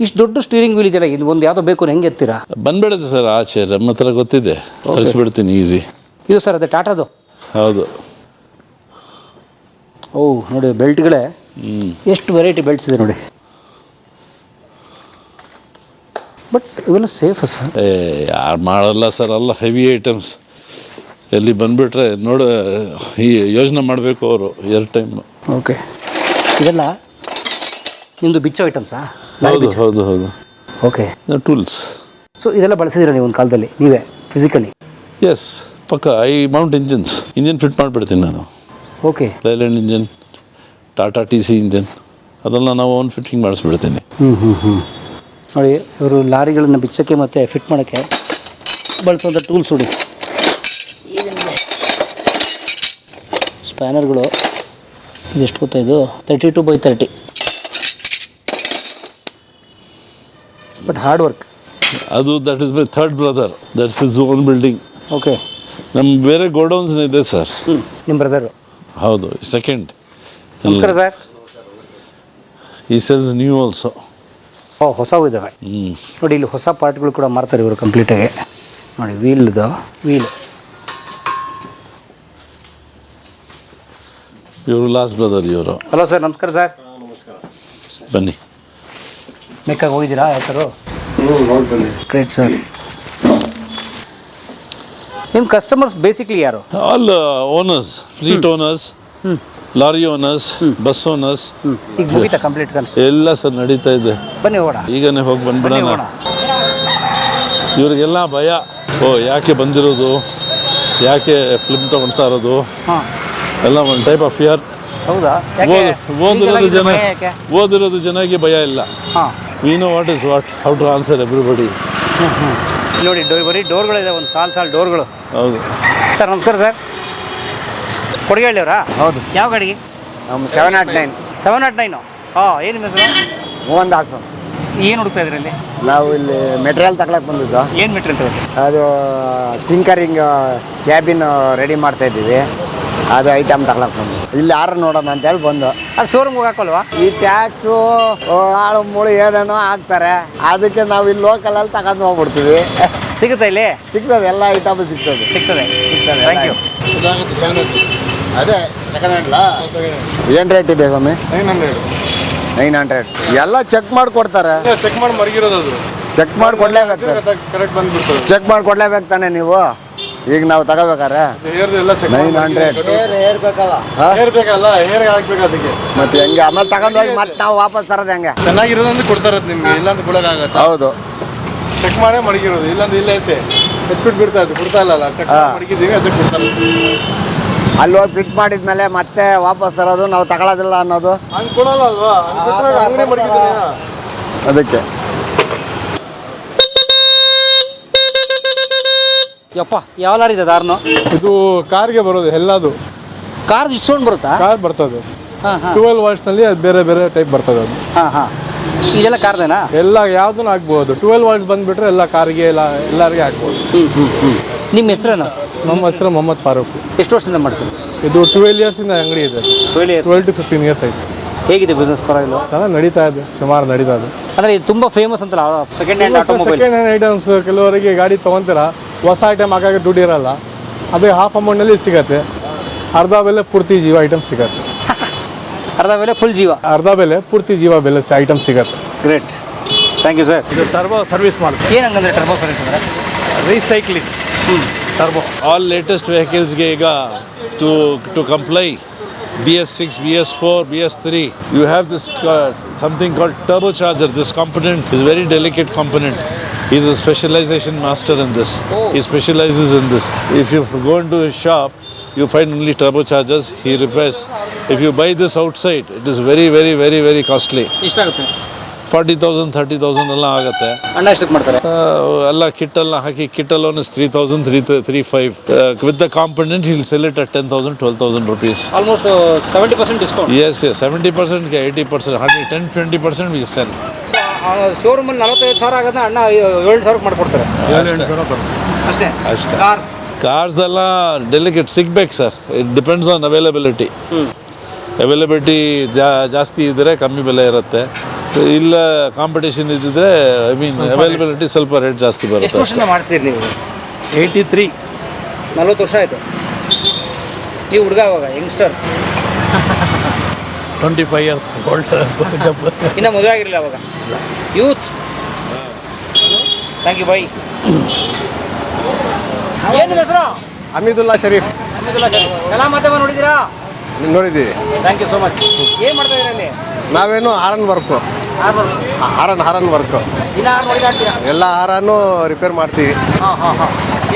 ಇಷ್ಟು ದೊಡ್ಡ ಸ್ಟೀರಿಂಗ್ ವೀಲ್ ಇದೆಯಲ್ಲ, ಇದು ಒಂದು ಯಾವುದೋ ಬೇಕು, ಹೆಂಗೆ ಎತ್ತೀರಾ? ಬಂದ್ಬಿಡುತ್ತೆ ಸರ್ ಆಚೆ, ನಮ್ಮ ಹತ್ರ ಗೊತ್ತಿದೆ, ಕಳಿಸ್ಬಿಡ್ತೀನಿ ಈಸಿ. ಇದು ಸರ್ ಅದೇ ಟಾಟಾದು? ಹೌದು. ಓ, ನೋಡಿ ಬೆಲ್ಟ್ಗಳೇ ಎಷ್ಟು ವೆರೈಟಿ ಬೆಲ್ಟ್ಸ್ ಇದೆ ನೋಡಿ. ಬಟ್ ಇವೆಲ್ಲ ಸೇಫ್ ಸರ್? ಯಾರು ಮಾಡಲ್ಲ ಸರ್, ಅಲ್ಲ ಹೆವಿ ಐಟಮ್ಸ್. ಎಲ್ಲಿ ಬಂದುಬಿಟ್ರೆ ಈ ಯೋಜನೆ ಮಾಡಬೇಕು ಅವರು 2 ಟೈಮ್. ಓಕೆ, ಇದೆಲ್ಲ ನಿಮ್ಮದು ಬಿಚ್ಚೋ ಐಟಮ್ಸಾ? ಹೌದು ಹೌದು ಹೌದು. Okay, tools. ಸೊ ಇದೆಲ್ಲ ಬಳಸಿದ್ದೀರಾ ನೀವು ಒಂದು ಕಾಲದಲ್ಲಿ ನೀವೇ ಫಿಸಿಕಲಿ? ಎಸ್, ಪಕ್ಕ. ಐ ಮೌಂಟ್ ಇಂಜಿನ್ ಫಿಟ್ ಮಾಡಿಬಿಡ್ತೀನಿ ನಾನು. Okay, Leyland engine, Tata TC engine, ಅದೆಲ್ಲ ನಾವು ಓನ್ ಫಿಟ್ಟಿಂಗ್ ಮಾಡಿಸ್ಬಿಡ್ತೀನಿ. ನೋಡಿ, ಇವರು ಲಾರಿಗಳನ್ನು ಬಿಚ್ಚೋಕ್ಕೆ ಮತ್ತು ಫಿಟ್ ಮಾಡೋಕ್ಕೆ ಬಳಸುವಂಥ ಟೂಲ್ಸ್ ನೋಡಿ. ಸ್ಪ್ಯಾನರ್ಗಳು ಇದೆಷ್ಟು ಗೊತ್ತಾ? ಇದು 32x30. But hard work. ಅದು that is my third brother, that's is own building. Okay, ನಮ್ಮ ಬೇರೆ ಗೋಡೌನ್ಸ್ ಇದೆ ಸರ್. ನಿಮ್ಮ ಬ್ರದರು? ಹೌದು, ಸೆಕೆಂಡ್. ನಮಸ್ಕಾರ ಸರ್. ಈ ಸೆಲ್ಸ್ ನ್ಯೂ ಆಲ್ಸೋ. ಓ, ಹೊಸವು ಇದ್ದಾವೆ. ನೋಡಿ, ಇಲ್ಲಿ ಹೊಸ ಪಾರ್ಟ್ಗಳು ಕೂಡ ಮಾರ್ತಾರೆ ಇವರು ಕಂಪ್ಲೀಟಾಗಿ. ನೋಡಿ, ವೀಲ್. ಇವರು ಲಾಸ್ಟ್ ಬ್ರದರ್ ಇವರು. ಹಲೋ ಸರ್, ನಮಸ್ಕಾರ ಸರ್. ಬನ್ನಿ. ಮೆಕ್ಕಾಗಿ ಹೋಗಿದ್ದೀರಾ ಯಾವ ಥರ? Great sir. ನಿಮ್ಮ ಕಸ್ಟಮರ್ಸ್ ಬೇಸಿಕ್ಲಿ ಯಾರು? All owners, fleet owners, lorry owners, bus owners. ಈಗ ಮುಗಿತಾ ಕಂಪ್ಲೀಟ್ ಎಲ್ಲ ಸರ್ ನಡೀತಾ ಇದೆ. ಬನ್ನಿ ಹೋಗೋಣ. ಈಗನೇ ಹೋಗಿ ಬಂದ್ಬಿಡೋಣ. ಇವರಿಗೆಲ್ಲ ಭಯ, ಯಾಕೆ ಬಂದಿರೋದು, ಯಾಕೆ ಫಿಲ್ಮ್ ತೊಗೊಳ್ತಾ ಇರೋದು, ಎಲ್ಲ ಒಂದು ಟೈಪ್ ಆಫ್ ಫಿಯರ್. ಹೌದಾ? ಓದಿರೋದು ಜನಕ್ಕೆ ಭಯ ಇಲ್ಲ. We know what is what, how to answer everybody. ನೋಡಿ, ಬರೀ ಡೋರ್ಗಳಿದೆ, ಒಂದು ಸಾಲು ಡೋರ್ಗಳು. ಹೌದು ಸರ್, ನಮಸ್ಕಾರ ಸರ್. ಕೊಡಗೇಳಿಯವರಾ? ಹೌದು. ಯಾವ ಗಾಡಿ? ನಮ್ಮ 709. 709. ಹಾಂ, ಏನು ನಿಮ್ಮ ಹೆಸರು? ಮೋಹನ್ ದಾಸ್. ಏನು ಹುಡುಕ್ತಾ ಇದ್ರಲ್ಲಿ? ನಾವು ಇಲ್ಲಿ ಮೆಟೀರಿಯಲ್ ತಗೊಳಕ್ಕೆ ಬಂದಿದ್ದು. ಏನು ಮೆಟೀರಿಯಲ್ ತಗೊಳ್ಳಿ? ಅದು ಟಿಂಕರಿಂಗ್ ಕ್ಯಾಬಿನ್ ರೆಡಿ ಮಾಡ್ತಾ ಇದ್ದೀವಿ, ಅದು ಐಟಮ್ ತಗೊಳಕ್ಕೆ ಬಂದು ಇಲ್ಲಿ ಯಾರು ನೋಡೋಣ ಅಂತೇಳಿ ಬಂದು. ಅದು ಶೋರೂಮ್ಗೆ ಹಾಕಲ್ವಾ? ಈ ಟ್ಯಾಕ್ಸು ಆಳು ಮೂಳು ಏನೇನೋ ಹಾಕ್ತಾರೆ, ಅದಕ್ಕೆ ನಾವು ಇಲ್ಲಿ ಲೋಕಲಲ್ಲಿ ತಗೊಂಡು ಹೋಗ್ಬಿಡ್ತೀವಿ. ಸಿಗುತ್ತೆ ಇಲ್ಲಿ? ಸಿಗ್ತದೆ, ಎಲ್ಲ ಐಟಮ್ ಸಿಗ್ತದೆ. Thank you. ಅದೇ ಸೆಕೆಂಡ್ ಹ್ಯಾಂಡ್ಲಾ? ಏನು ರೇಟ್ ಇದೆ ಸ್ವಾಮಿ? 900. ಎಲ್ಲ ಚೆಕ್ ಮಾಡಿ ಕೊಡ್ತಾರೆ. ಚೆಕ್ ಮಾಡಿ ಮರಗಿರೋದು, ಅದು ಚೆಕ್ ಮಾಡಿ ಕೊಡ್ಲೇಬೇಕು. ಕರೆಕ್ಟ್ ಬಂದ್ಬಿಡ್ತು. ಚೆಕ್ ಮಾಡಿ ಕೊಡ್ಲೇಬೇಕು ತಾನೆ ನೀವು. ಈಗ ನಾವು ತಗೋಬೇಕಾರೆ 900 ಹೇರ್ ಬೇಕಲ್ಲ, ಹೇರ್ ಹಾಕ್ಬೇಕು ಅದಕ್ಕೆ. ಮತ್ತೆ ಹೆಂಗೆ ಆಮೇಲೆ ತಗೊಂಡು ಹೋಗಿ ಮತ್ತೆ ನಾವು ವಾಪಸ್ ತರೋದು ಹೆಂಗೆ? ಚೆನ್ನಾಗಿರೋದಂದ್ರೆ ಕೊಡ್ತಾರದು ನಿಮ್ಗೆ, ಇಲ್ಲಾಂದ್ರೆ ಕೊಡೋಕ್ಕಾಗತ್ತೆ. ಹೌದು, ಚೆಕ್ ಮಾಡೇ ಮಡಗಿರೋದು, ಇಲ್ಲಾಂದ್ರೆ ಇಲ್ಲ ಐತೆ ಎತ್ಬಿಟ್ಟು ಬಿಡ್ತಾ ಇತ್ತು, ಕೊಡ್ತಾ ಇಲ್ಲ. ಚೆಕ್ ಮಾಡಿ ಮಡಗಿದ್ದೀವಿ, ಅದಕ್ಕೆ ಕೊಡ್ತಾರೆ. ಅಲ್ಲಿ ಹೋಗಿ ಫಿಟ್ ಮಾಡಿದ್ಮೇಲೆ ಮತ್ತೆ ವಾಪಸ್ ತರೋದು, ನಾವು ತಗೊಳ್ಳೋದಿಲ್ಲ ಅನ್ನೋದು, ಹಂಗೆ ಕೊಡಲ್ಲ ಅಲ್ವಾ? ಅಂಗಡಿ ಮಡಗಿದ್ದೀನಿ. ಅದಕ್ಕೆ ಯಪ್ಪ ಯಾವ ಲಾರಿ ಇದೆ ದಾರ್ನು? ಇದು ಕಾರ್ಗೆ ಬರೋದು ಎಲ್ಲದು. ಕಾರ್ ಇಷ್ಟೊಂದು ಬರುತ್ತಾ? ಕಾರ್ ಬರ್ತದೆ. ಹಾಂ ಹಾಂ 12 ವಾಟ್ಸ್ನಲ್ಲಿ ಅದು ಬೇರೆ ಬೇರೆ ಟೈಪ್ ಬರ್ತದೆ. ಅದು ಹಾಂ ಹಾಂ ಇದೆಲ್ಲ ಕಾರ್ದೇನಾ? ಎಲ್ಲ ಯಾವುದನ್ನು ಹಾಕ್ಬೋದು. 12 ವಾಟ್ಸ್ ಬಂದುಬಿಟ್ರೆ ಎಲ್ಲ ಕಾರಿಗೆ ಎಲ್ಲರಿಗೆ ಹಾಕ್ಬೋದು. ನಿಮ್ಮ ಹೆಸರೇನು? ನಮ್ಮ ಹೆಸರು ಮೊಹಮ್ಮದ್ ಫಾರೂಕ್. ಎಷ್ಟು ವರ್ಷದಿಂದ ಮಾಡ್ತೀವಿ? ಇದು 12 ಇಯರ್ಸಿಂದ ಅಂಗಡಿ ಇದೆ. 12 to 15 ಇಯರ್ಸ್ ಆಯ್ತು. ಹೇಗಿದೆ ಬಿಸ್ನೆಸ್ ಪರವಾಗಿಲ್ಲ? ಚೆನ್ನಾಗಿ ನಡೀತಾ ಇದೆ, ಸುಮಾರು ನಡೀತಾ ಇದೆ. ಅಂದರೆ ಇದು ತುಂಬ ಫೇಮಸ್ ಅಂತಲ್ಲ second hand automobile? Second hand items ಕೆಲವರಿಗೆ ಗಾಡಿ ತೊಗೊತೀರ, ಹೊಸ ಐಟಮ್ ಹಾಕಾಗ ದುಡ್ಡು ಇರಲ್ಲ, ಅದೇ ಹಾಫ್ ಅಮೌಂಟ್ನಲ್ಲಿ ಸಿಗತ್ತೆ. ಅರ್ಧ ಬೆಲೆ ಪೂರ್ತಿ ಜೀವ ಐಟಮ್ ಸಿಗತ್ತೆ. ಅರ್ಧ ಬೆಲೆ ಫುಲ್ ಜೀವ? ಅರ್ಧ ಬೆಲೆ ಪೂರ್ತಿ ಜೀವ ಬೆಲೆ ಐಟಮ್ ಸಿಗತ್ತೆ. Great, thank you sir. ಇದು ಟರ್ಬೋ ಸರ್ವಿಸ್ ಮಾಡ್ತೀವಿ. ಏನು ಹಂಗಂದ್ರೆ ಟರ್ಬೋ ಸರ್ವಿಸ್ ಅಂದರೆ? Recycling turbo. All latest vehicles ge ಈಗ to comply BS6, BS4, BS3, you have this something called turbocharger. This component is very delicate component. He's a specialization master in this. He specializes in this. If you go into his shop, you find only turbochargers. He repairs. If you buy this outside, it is very, very, very, very costly. ಎಷ್ಟಾಗುತ್ತೆ? 40,000, 30,000 ಎಲ್ಲ ಆಗುತ್ತೆ. ಅಣ್ಣ ಎಷ್ಟಕ್ಕೆ ಮಾಡ್ತಾರೆ? ಎಲ್ಲ ಕಿಟ್ ಎಲ್ಲ ಹಾಕಿ kit alone is 3,000, 3,500. With the component, he'll sell it at 10,000, 12,000 rupees. Almost 70% discount. Yes, 70%, 80%, 10-20% we sell. ಶೋರೂಮಲ್ಲಿ 45,000 ಆಗೋದನ್ನ ಅಣ್ಣ 7,000 ಮಾಡ್ಕೊಡ್ತಾರೆ ಅಷ್ಟೇ. ಅಷ್ಟೇ. ಕಾರ್ಸ್ ಕಾರ್ಸ್ ಎಲ್ಲ ಡೆಲಿಕೇಟ್ ಸಿಗ್ಬೇಕು sir. It depends on availability. Availability ಜಾಸ್ತಿ ಇದ್ದರೆ ಕಮ್ಮಿ ಬೆಲೆ ಇರುತ್ತೆ. ಇಲ್ಲ ಕಾಂಪಿಟೇಷನ್ ಇದ್ದಿದ್ರೆ ಅವೈಲಬಿಲಿಟಿ ಸ್ವಲ್ಪ ರೇಟ್ ಜಾಸ್ತಿ ಎಷ್ಟು ಬರುತ್ತೆ. ವರ್ಷದಿಂದ ಮಾಡ್ತೀರಿ ನೀವು? 83. 40 ವರ್ಷ ಆಯಿತು. ನೀವು ಹುಡುಗ ಅವಾಗ ಯಂಗ್ಸ್ಟರ್? 25 years old. ಇನ್ನೂ ಮದುವೆ ಆಗಿರಲಿಲ್ಲ ಅವಾಗ? ಯೂತ್. Thank you bye. ಏನು ಹೆಸರು? ಹಮೀದುಲ್ಲಾ ಶರೀಫ್. ಕಲಾ ಮಾಧ್ಯಮ ನೋಡಿದ್ದೀರಾ? ನೋಡಿದ್ದೀವಿ. Thank you so much. ಏನು ಮಾಡ್ತಾ ಇದ್ದೀರಾ ಇಲ್ಲಿ? ನಾವೇನು ಹಾರನ್ ವರ್ಕು, ಹಾರನ್ ವರ್ಕು, ದಿನ ಹಾರು ನೋಡಿದಾಡ್ತೀರಾ? ಎಲ್ಲ ಹಾರನ್ನು ರಿಪೇರ್ ಮಾಡ್ತೀವಿ.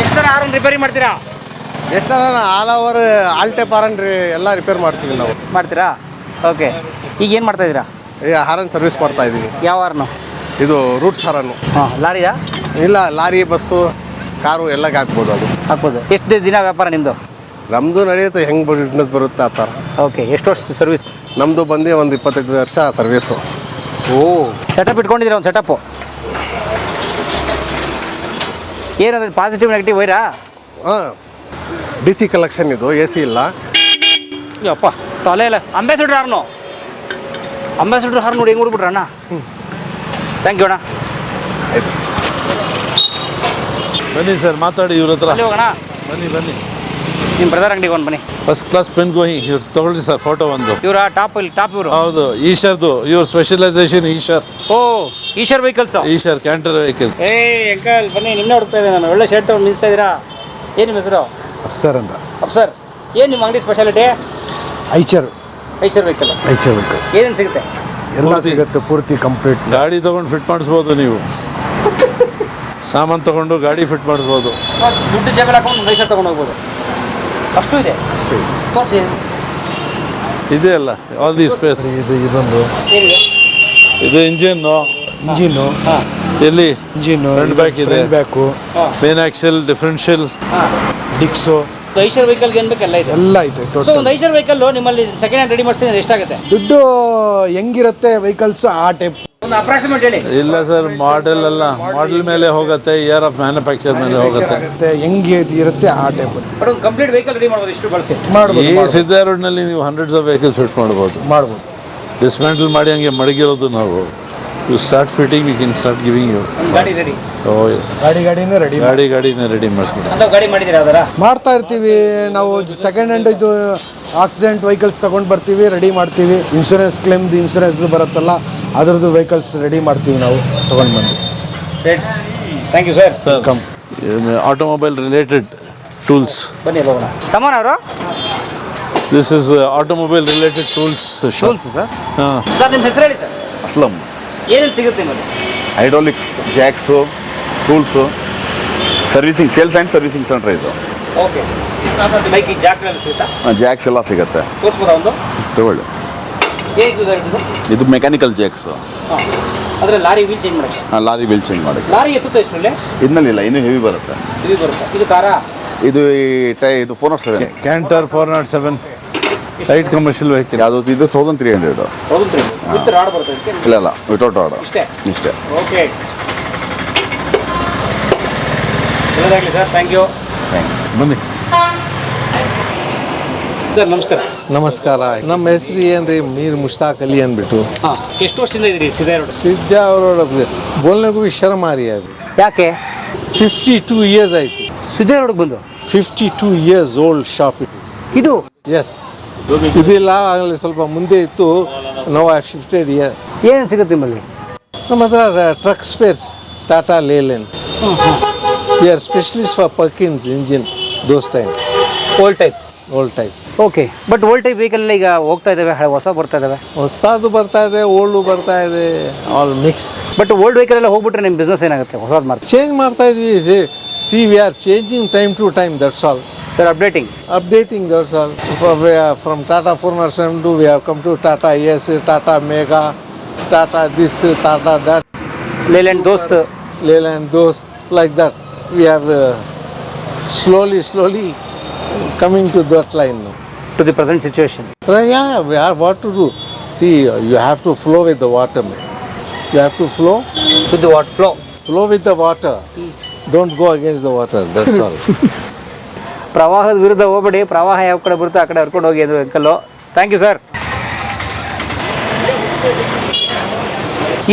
ಎಷ್ಟು ಥರ ಹಾರನ್ನು ರಿಪೇರಿ ಮಾಡ್ತೀರಾ? ಎಷ್ಟು all over all type horn ಎಲ್ಲ ರಿಪೇರ್ ಮಾಡ್ತೀವಿ ನಾವು. ಮಾಡ್ತೀರಾ? ಓಕೆ. ಈಗ ಏನು ಮಾಡ್ತಾ ಇದ್ದೀರಾ? ಈ ಹಾರನ್ ಸರ್ವಿಸ್ ಮಾಡ್ತಾ ಇದ್ದೀವಿ. ಯಾವ ಹಾರನ್ನು? ಇದು ರೂಟ್ಸ್ ಹಾರನ್ನು. ಹಾಂ, ಲಾರಿಯಾ? ಇಲ್ಲ, ಲಾರಿ, ಬಸ್ಸು, ಕಾರು ಎಲ್ಲಕ್ಕೆ ಹಾಕ್ಬೋದು. ಅದು ಹಾಕ್ಬೋದು. ಎಷ್ಟು ದಿನ ವ್ಯಾಪಾರ ನಿಮ್ಮದು? ನಮ್ಮದು ನಡೆಯುತ್ತೆ, ಹೆಂಗೆ ಬಿಸ್ನೆಸ್ ಬರುತ್ತೆ ಆ ಥರ. ಓಕೆ. ಎಷ್ಟು ವರ್ಷದ ಸರ್ವಿಸ್? ನಮ್ಮದು ಬಂದು ಒಂದು 25 ವರ್ಷ ಸರ್ವಿಸು. ಓ, ಸೆಟಪ್ ಇಟ್ಕೊಂಡಿದ್ದೀರಾ? ಒಂದು ಸೆಟಪ್ಪು ಏನದು? ಪಾಸಿಟಿವ್ ನೆಗೆಟಿವ್ ವೈರಾ? ಹಾಂ, DC ಕಲೆಕ್ಷನ್ ಇದು, AC ಇಲ್ಲ. ಅಪ್ಪ ತಲೆ ಇಲ್ಲ. ಅಂಬಾಸಿಡರ್ ಹಾರ್ನು, ಅಂಬಾಸಿಡರ್ ಹಾರ್ನು ನೋಡಿ ಹೆಂಗೆ ಹುಡ್ಬಿಟ್ರ ಅಣ್ಣ. ಥ್ಯಾಂಕ್ ಯು ಅಣ್ಣ. ಆಯ್ತು, ಬನ್ನಿ ಸರ್, ಮಾತಾಡಿ ಇವ್ರ ಹತ್ರ. ಅಲ್ಲಿ ಹೋಗೋಣ. ಬನ್ನಿ. ನಿಮ್ಮ ಬ್ರದರ್ ಅಂಗಡಿಗೆ ಒಂದು ಬನ್ನಿ. ಫಸ್ಟ್ ಕ್ಲಾಸ್ ಪೆನ್ ಗೋಯಿ ತಗೊಳ್ಳಿ ಸರ್, ಫೋಟೋ ಒಂದು. ಇವರ ಟಾಪ್ ಇವರು? ಹೌದು, ಈಶರ್ದು. ಇವ್ರ ಸ್ಪೆಷಲೈಸೇಷನ್ ಈಶರ್. ಓ, Eicher vehicles. Eicher canter vehicles. Uncle ಬನ್ನಿ, ನಿನ್ನೆ ಹುಡುಕ್ತಾ ಇದ್ದೆ ನಾನು. ಒಳ್ಳೆ ಶರ್ಟ್ ತೊಗೊಂಡು ನಿಲ್ತಾ ಇದ್ದೀರಾ. ಏನು ನಿಮ್ಮ ಹೆಸರು? ಅಫ್ಸರ್ ಅಂತ. ಅಫ್ಸರ್. ಏನು ನಿಮ್ಮ ಅಂಗಡಿ ಸ್ಪೆಷಾಲಿಟಿ? ಐಚರ್ ವೆಹಿಕಲ್. ವೆಹಿಕಲ್ ಏನೇನು ಸಿಗುತ್ತೆ? ಎಲ್ಲ ಸಿಗುತ್ತೆ, ಪೂರ್ತಿ ಕಂಪ್ಲೀಟ್. ಗಾಡಿ ತಗೊಂಡು ಫಿಟ್ ಮಾಡಿಸ್ಬೋದು ನೀವು. ಸಾಮಾನು ತಗೊಂಡು ಗಾಡಿ ಫಿಟ್ ಮಾಡಿಸ್ಬೋದು. ದುಡ್ಡು ಜೇಬಲ್ಲಿ ಹಾಕೊಂಡು ಒಂದು ಐಸರ್ ತೊಗೊಂಡು ಹೋಗ್ಬೋದು. ಅಷ್ಟು ಇದೆ. ತೋರಿಸಿ. ಇದೆ ಅಲ್ಲ, ಆಲ್ ದಿ ಸ್ಪೇಸ್. ಇದೊಂದು ಏನಿದೆ? ಇದು ಇಂಜಿನ್ನು. ಹಾಂ. ಎಲ್ಲಿ? ಇಂಜಿನ್ನು, ಫ್ರಂಟ್ ಬ್ಯಾಕ್ ಇದೆ. ಬ್ಯಾಕು, ಮೇನ್ ಆಕ್ಸೆಲ್, ಡಿಫರೆನ್ಷಿಯಲ್, ಡಿಕ್ಸು, ಐಸರ್ ವೆಹಿಕಲ್ಗೆ ಏನು ಬೇಕು ಎಲ್ಲ ಇದೆ. ಎಲ್ಲ ಐತೆ ಸೊ ಟೋಟಲ್. ಒಂದು ಐಸರ್ ವೆಹಿಕಲ್ ನಿಮ್ಮಲ್ಲಿ ಸೆಕೆಂಡ್ ಹ್ಯಾಂಡ್ ರೆಡಿ ಮಾಡಿಸ್ತೀನಿ ಎಷ್ಟಾಗುತ್ತೆ? ದುಡ್ಡು ಹೆಂಗಿರುತ್ತೆ ವೆಹಿಕಲ್ಸು ಆ ಟೈಪ್. ಒಂದು ಅಪ್ರಾಕ್ಸಿಮೇಟ್ ಹೇಳಿ. ಇಲ್ಲ ಸರ್, ಮಾಡೆಲ್ ಅಲ್ಲ, ಮಾಡೆಲ್ ಮೇಲೆ ಹೋಗುತ್ತೆ, ಇಯರ್ ಆಫ್ ಮ್ಯಾನುಫ್ಯಾಕ್ಚರ್ ಮೇಲೆ ಹೋಗುತ್ತೆ. ಹೆಂಗೆ ಇರುತ್ತೆ ಆ ಟೈಪ್ ಬಟ್ ಒಂದು ಕಂಪ್ಲೀಟ್ ವೆಹಿಕಲ್ ರೆಡಿ ಮಾಡ್ಬೋದು ಇಷ್ಟು ಬಳಸಿ. ಈ ಸಿದ್ಧ ರೋಡ್ನಲ್ಲಿ ನೀವು ಹಂಡ್ರೆಡ್ಸ್ ಆಫ್ ವೆಹಿಕಲ್ಸ್ ಫಿಟ್ ಮಾಡ್ಬೋದು. ಡಿಸ್ಮ್ಯಾಂಟಲ್ ಮಾಡಿ ಹಂಗೆ ಮಡಗಿರೋದು ನಾವು. You start fitting, we can start giving you. ಗಾಡಿ ರೆಡಿ. ಓ ಎಸ್, ಗಾಡಿನೇ ರೆಡಿ ಗಾಡಿನೇ ರೆಡಿ ಮಾಡಿಸ್ಬಿಟ್ಟು ಅಂತ ಗಾಡಿ ಮಾಡಿದ್ದೀರಾ? ಅದರ ಮಾಡ್ತಾ ಇರ್ತೀವಿ ನಾವು. ಸೆಕೆಂಡ್ ಹ್ಯಾಂಡ್ ಇದು ಆಕ್ಸಿಡೆಂಟ್ ವೆಹಿಕಲ್ಸ್ ತೊಗೊಂಡು ಬರ್ತೀವಿ, ರೆಡಿ ಮಾಡ್ತೀವಿ. ಇನ್ಶೂರೆನ್ಸ್ ಕ್ಲೇಮ್ದು ಇನ್ಶೂರೆನ್ಸ್ದು ಬರುತ್ತಲ್ಲ, ಅದರದ್ದು ವೆಹಿಕಲ್ಸ್ ರೆಡಿ ಮಾಡ್ತೀವಿ ನಾವು ತೊಗೊಂಡು ಬಂದು. Thank you sir. Sir, automobile related tools. ಬನ್ನಿ ಹೋಗೋಣ. ತಮ್ಮನ ಅವರು? This is automobile related tools tools sir. ಹಾಂ ಸರ್, ನಿಮ್ಮ ಹೆಸರು ಹೇಳಿ ಸರ್. ಅಸ್ಲಂ. ಏನೇನು ಸಿಗುತ್ತೆ ನಿಮ್ಮಲ್ಲಿ? Hydraulics, jacks, tools, servicing, sales and servicing centre ಇದು. ಓಕೆ ಬೈಕ್ ಈ ಜಾಗದಲ್ಲಿ ಸಿಗುತ್ತಾ? ಜಾಕ್ಸ್ ಎಲ್ಲ ಸಿಗುತ್ತೆ, ತೋರಿಸ್ಬೋದಾ ಒಂದು? ತಗೊಳ್ಳಿ. ಹೇಗೆ ಇದು? ಇದು ಮೆಕ್ಯಾನಿಕಲ್ ಜಾಕ್ಸ್. ಹಾಂ, ಅಂದರೆ ಲಾರಿ ವೀಲ್ ಚೇಂಜ್ ಮಾಡೋಕ್ಕೆ. ಲಾರಿ ವೀಲ್ ಚೇಂಜ್ ಮಾಡೋಕ್ಕೆ. ಲಾರಿ ಎತ್ತುತ್ತೆ ಎಷ್ಟರಲ್ಲಿ? ಇದನ್ನಲ್ಲಿಲ್ಲ, ಇನ್ನೂ ಹೆವಿ ಬರುತ್ತೆ. ಇದು ಬರುತ್ತೆ. ಇದು ಕಾರಾ? ಇದು ಇದು 407. Canter 407, light commercial vehicle. ಯಾವುದು ಇದು 1300. ಹೌದು, ವಿತ್ ರಾಡ್ ಬರುತ್ತೆ ಅದಕ್ಕೆ? ಇಲ್ಲ ವಿತೌಟ್ ರಾಡ್. ಇಷ್ಟೇ. ಓಕೆ, ಒಳ್ಳೆಯದಾಗಲಿ ಸರ್, ಥ್ಯಾಂಕ್ ಯು. ಥ್ಯಾಂಕ್ಸ್. ಬನ್ನಿ. ಸರ್ ನಮಸ್ಕಾರ. ನಮಸ್ಕಾರ. ನಮ್ಮ ಹೆಸರು ಏನ್ರಿ ಮೀರ್ ಮುಷ್ತಾಕ್ ಅಲಿ ಅಂದ್ಬಿಟ್ಟು. ಹಾಂ, ಎಷ್ಟು ವರ್ಷದಿಂದ ಇದ್ದೀರಿ ಸಿದ್ಧಾಯ ರೋಡ್? ಸಿದ್ಧಾ ಅವರ ಬೋಲ್ನೆಗೂ भी ಶರ್ಮ್ ಆ रही है अभी. ಯಾಕೆ? 52 years ಆಯಿತು. ಸಿದ್ಧಾಯ ರೋಡ್ಗೆ ಬಂದು 52 years old shop it is. ಇದು ಎಸ್, ಇದಿಲ್ಲ, ಆಗಲಿ ಸ್ವಲ್ಪ ಮುಂದೆ ಇತ್ತು. No I shifted year. ಏನೇನು ಸಿಗುತ್ತೆ ನಿಮ್ಮಲ್ಲಿ? ನಮ್ಮ ಹತ್ರ truck spares, Tata Leyland. We are specialist for Perkins engine, those time. Old type? Old type. Okay, but old type vehicle ಈಗ ಹೋಗ್ತಾ ಇದ್ದಾವೆ, ಹೊಸ ಬರ್ತಾ ಇದ್ದಾವೆ. ಹೊಸದು ಬರ್ತಾ ಇದೆ, ಓಲ್ಡು ಬರ್ತಾ ಇದೆ, all mix. But old vehicle ಎಲ್ಲ ಹೋಗ್ಬಿಟ್ರೆ ನಿಮ್ಮ ಬಿಸ್ನೆಸ್ ಏನಾಗುತ್ತೆ? ಹೊಸದು ಮಾರ್ಕೆಟ್ ಚೇಂಜ್ ಮಾಡ್ತಾ ಇದ್ವಿ. See we are changing time to time, that's all. Sir updating? Updating, that's all. From Tata 407 we have come to Tata AS, Tata Mega, Tata this, Tata that, Leyland Dost. Leyland those, like that. We have slowly coming to that line now. To the present situation. Yeah, we have what to do. See, you have to flow with the water, man. You have to flow with what flow? with the water. Don't go against the water, that's all. ಪ್ರವಾಹದ ವಿರುದ್ಧ ಹೋಗ್ಬೇಡಿ, ಪ್ರವಾಹ ಯಾವ ಕಡೆ ಬರುತ್ತೋ ಆ ಕಡೆ ಹರ್ಕೊಂಡು ಹೋಗಿ ಅದು ವೆಹಿಕಲ್ಲು. Thank you sir.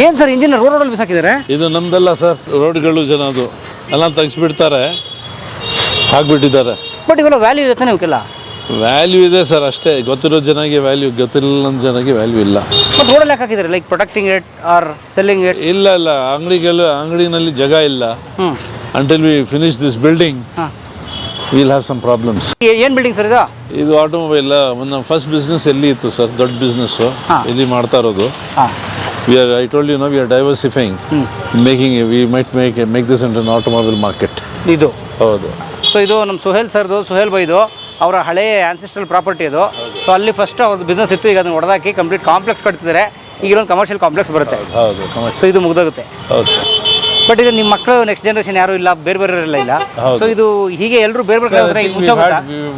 ಏನು ಸರ್ ಇಂಜಿನ್ ರೋಡಲ್ಲಿ ಬಿಸಾಕಿದ್ದಾರೆ? ಇದು ನಮ್ದಲ್ಲ ಸರ್, ರೋಡ್ಗಳು ಜನ ಅದು ಎಲ್ಲ ತೆಗಿಸ್ಬಿಡ್ತಾರೆ, ಹಾಕ್ಬಿಟ್ಟಿದ್ದಾರೆ. ಬಟ್ ಇವೆಲ್ಲ ವ್ಯಾಲ್ಯೂ ಇದೆ ತಾನೇ ಇವಕ್ಕೆಲ್ಲ? ವ್ಯಾಲ್ಯೂ ಇದೆ ಸರ್, ಅಷ್ಟೇ. ಗೊತ್ತಿರೋ ಜನಗೆ ವ್ಯಾಲ್ಯೂ, ಗೊತ್ತಿಲ್ಲ ಜನಗೆ ವ್ಯಾಲ್ಯೂ ಇಲ್ಲ. ಬಟ್ ರೋಡಲ್ಲಿ ಯಾಕೆ ಹಾಕಿದ್ದಾರೆ? Like protecting it or selling it? ಇಲ್ಲ ಅಂಗಡಿನಲ್ಲಿ ಜಾಗ ಇಲ್ಲ. Until we finish this building will have some problems. ಏನು ಬಿಲ್ಡಿಂಗ್ ಸರ್ ಇದು? ಇದು ಆಟೋಮೊಬೈಲ್. ನಮ್ಮ ಫಸ್ಟ್ ಬಿಸ್ನೆಸ್ ಎಲ್ಲಿ ಇತ್ತು ಸರ್, ದೊಡ್ಡ ಬಿಸ್ನೆಸ್ಸು ಇಲ್ಲಿ ಮಾಡ್ತಾ ಇರೋದು. I told you, we are diversifying, we might make this into an automobile market. ಇದು ಹೌದು. ಸೊ ಇದು ನಮ್ಮ ಸುಹೇಲ್ ಬೈದು ಅವರ ಹಳೆಯ ಆನ್ಸೆಸ್ಟ್ರಲ್ ಪ್ರಾಪರ್ಟಿ ಅದು. ಸೊ ಅಲ್ಲಿ ಫಸ್ಟ್ ಅವ್ರದ್ದು ಬಿಸ್ನೆಸ್ ಇತ್ತು, ಈಗ ಅದನ್ನು ಹೊಡೆದಾಕಿ ಕಂಪ್ಲೀಟ್ ಕಾಂಪ್ಲೆಕ್ಸ್ ಕಟ್ತಿದ್ದಾರೆ. ಈಗ ಇಲ್ಲೊಂದು ಕಮರ್ಷಿಯಲ್ ಕಾಂಪ್ಲೆಕ್ಸ್ ಬರುತ್ತೆ. ಹೌದು. ಸೊ ಇದು ಮುಗ್ದೋಗುತ್ತೆ. ಹೌದು ಸರ್. ಬಟ್ ಇದು ನಿಮ್ಮ ಮಕ್ಕಳು ನೆಕ್ಸ್ಟ್ ಜನರೇಷನ್ ಯಾರು ಇಲ್ಲ, ಬೇರೆ ಇಲ್ಲ. ಸೊ ಇದು ಹೀಗೆ ಎಲ್ಲರೂ ಬೇರೆ ಕಡೆ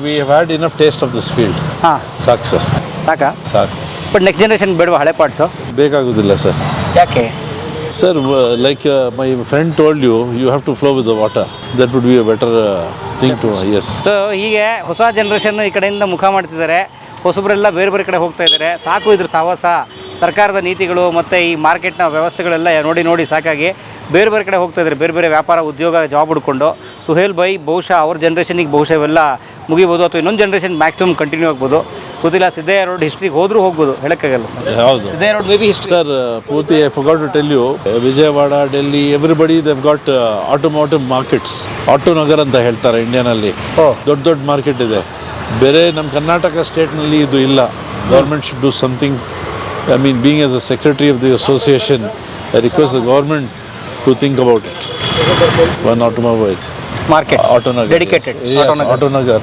we have had enough taste of this field. ಹಾಂ, ಸಾಕು ಸರ್. ಸಾಕಾ? ಸಾಕು. ಬಟ್ ನೆಕ್ಸ್ಟ್ ಜನರೇಷನ್ ಬೇಡವಾ ಹಳೆ ಪಾರ್ಟ್ಸು? ಬೇಕಾಗೋದಿಲ್ಲ ಸರ್. ಯಾಕೆ sir? Like my friend told you, you have to flow with the water. That would be a better thing to, yes. So ಹೀಗೆ ಹೊಸ ಜನರೇಷನ್ ಈ ಕಡೆಯಿಂದ ಮುಖ ಮಾಡ್ತಿದ್ದಾರೆ, ಹೊಸಬರೆಲ್ಲ ಬೇರೆ ಕಡೆ ಹೋಗ್ತಾ ಇದ್ದಾರೆ. ಸಾಕು ಇದ್ರ ಸಹವಾಸ, ಸರ್ಕಾರದ ನೀತಿಗಳು ಮತ್ತು ಈ ಮಾರ್ಕೆಟ್ನ ವ್ಯವಸ್ಥೆಗಳೆಲ್ಲ ನೋಡಿ ಸಾಕಾಗಿ ಬೇರೆ ಕಡೆ ಹೋಗ್ತಾ ಇದ್ದಾರೆ. ಬೇರೆ ವ್ಯಾಪಾರ, ಉದ್ಯೋಗ, ಜಾಬ್ ಹುಡ್ಕೊಂಡು. ಸುಹೇಲ್ ಬೈ ಬಹುಶಃ ಅವ್ರ ಜನ್ರೇಷನಿಗೆ ಇವೆಲ್ಲ ಮುಗಿಬೋದು, ಅಥವಾ ಇನ್ನೊಂದು ಜನ್ರೇಷನ್ ಮ್ಯಾಕ್ಸಿಮಮ್ ಕಂಟಿನ್ಯೂ ಆಗ್ಬೋದು, ಗೊತ್ತಿಲ್ಲ. ಸಿದ್ದಯ್ಯ ರೋಡ್ ಹಿಸ್ಟ್ರಿಗೆ ಹೋದರೂ ಹೋಗ್ಬೋದು, ಹೇಳೋಕ್ಕಾಗಲ್ಲ ಸರ್. ಹೌದು. Siddaiah road may be history. Sir, ಪೂರ್ತಿ I forgot to tell you, Vijayawada, Delhi, everybody they've got automotive markets. Auto Nagar ಅಂತ ಹೇಳ್ತಾರೆ ಇಂಡಿಯಾನಲ್ಲಿ. ದೊಡ್ಡ ಮಾರ್ಕೆಟ್ ಇದೆ. ಬೇರೆ ನಮ್ಮ ಕರ್ನಾಟಕ ಸ್ಟೇಟ್ನಲ್ಲಿ ಇದು ಇಲ್ಲ. Government should do something. I mean, being as a secretary of the association, I request the government to think about it. One automobile market, Auto Nagar, dedicated. Yes, Auto Nagar,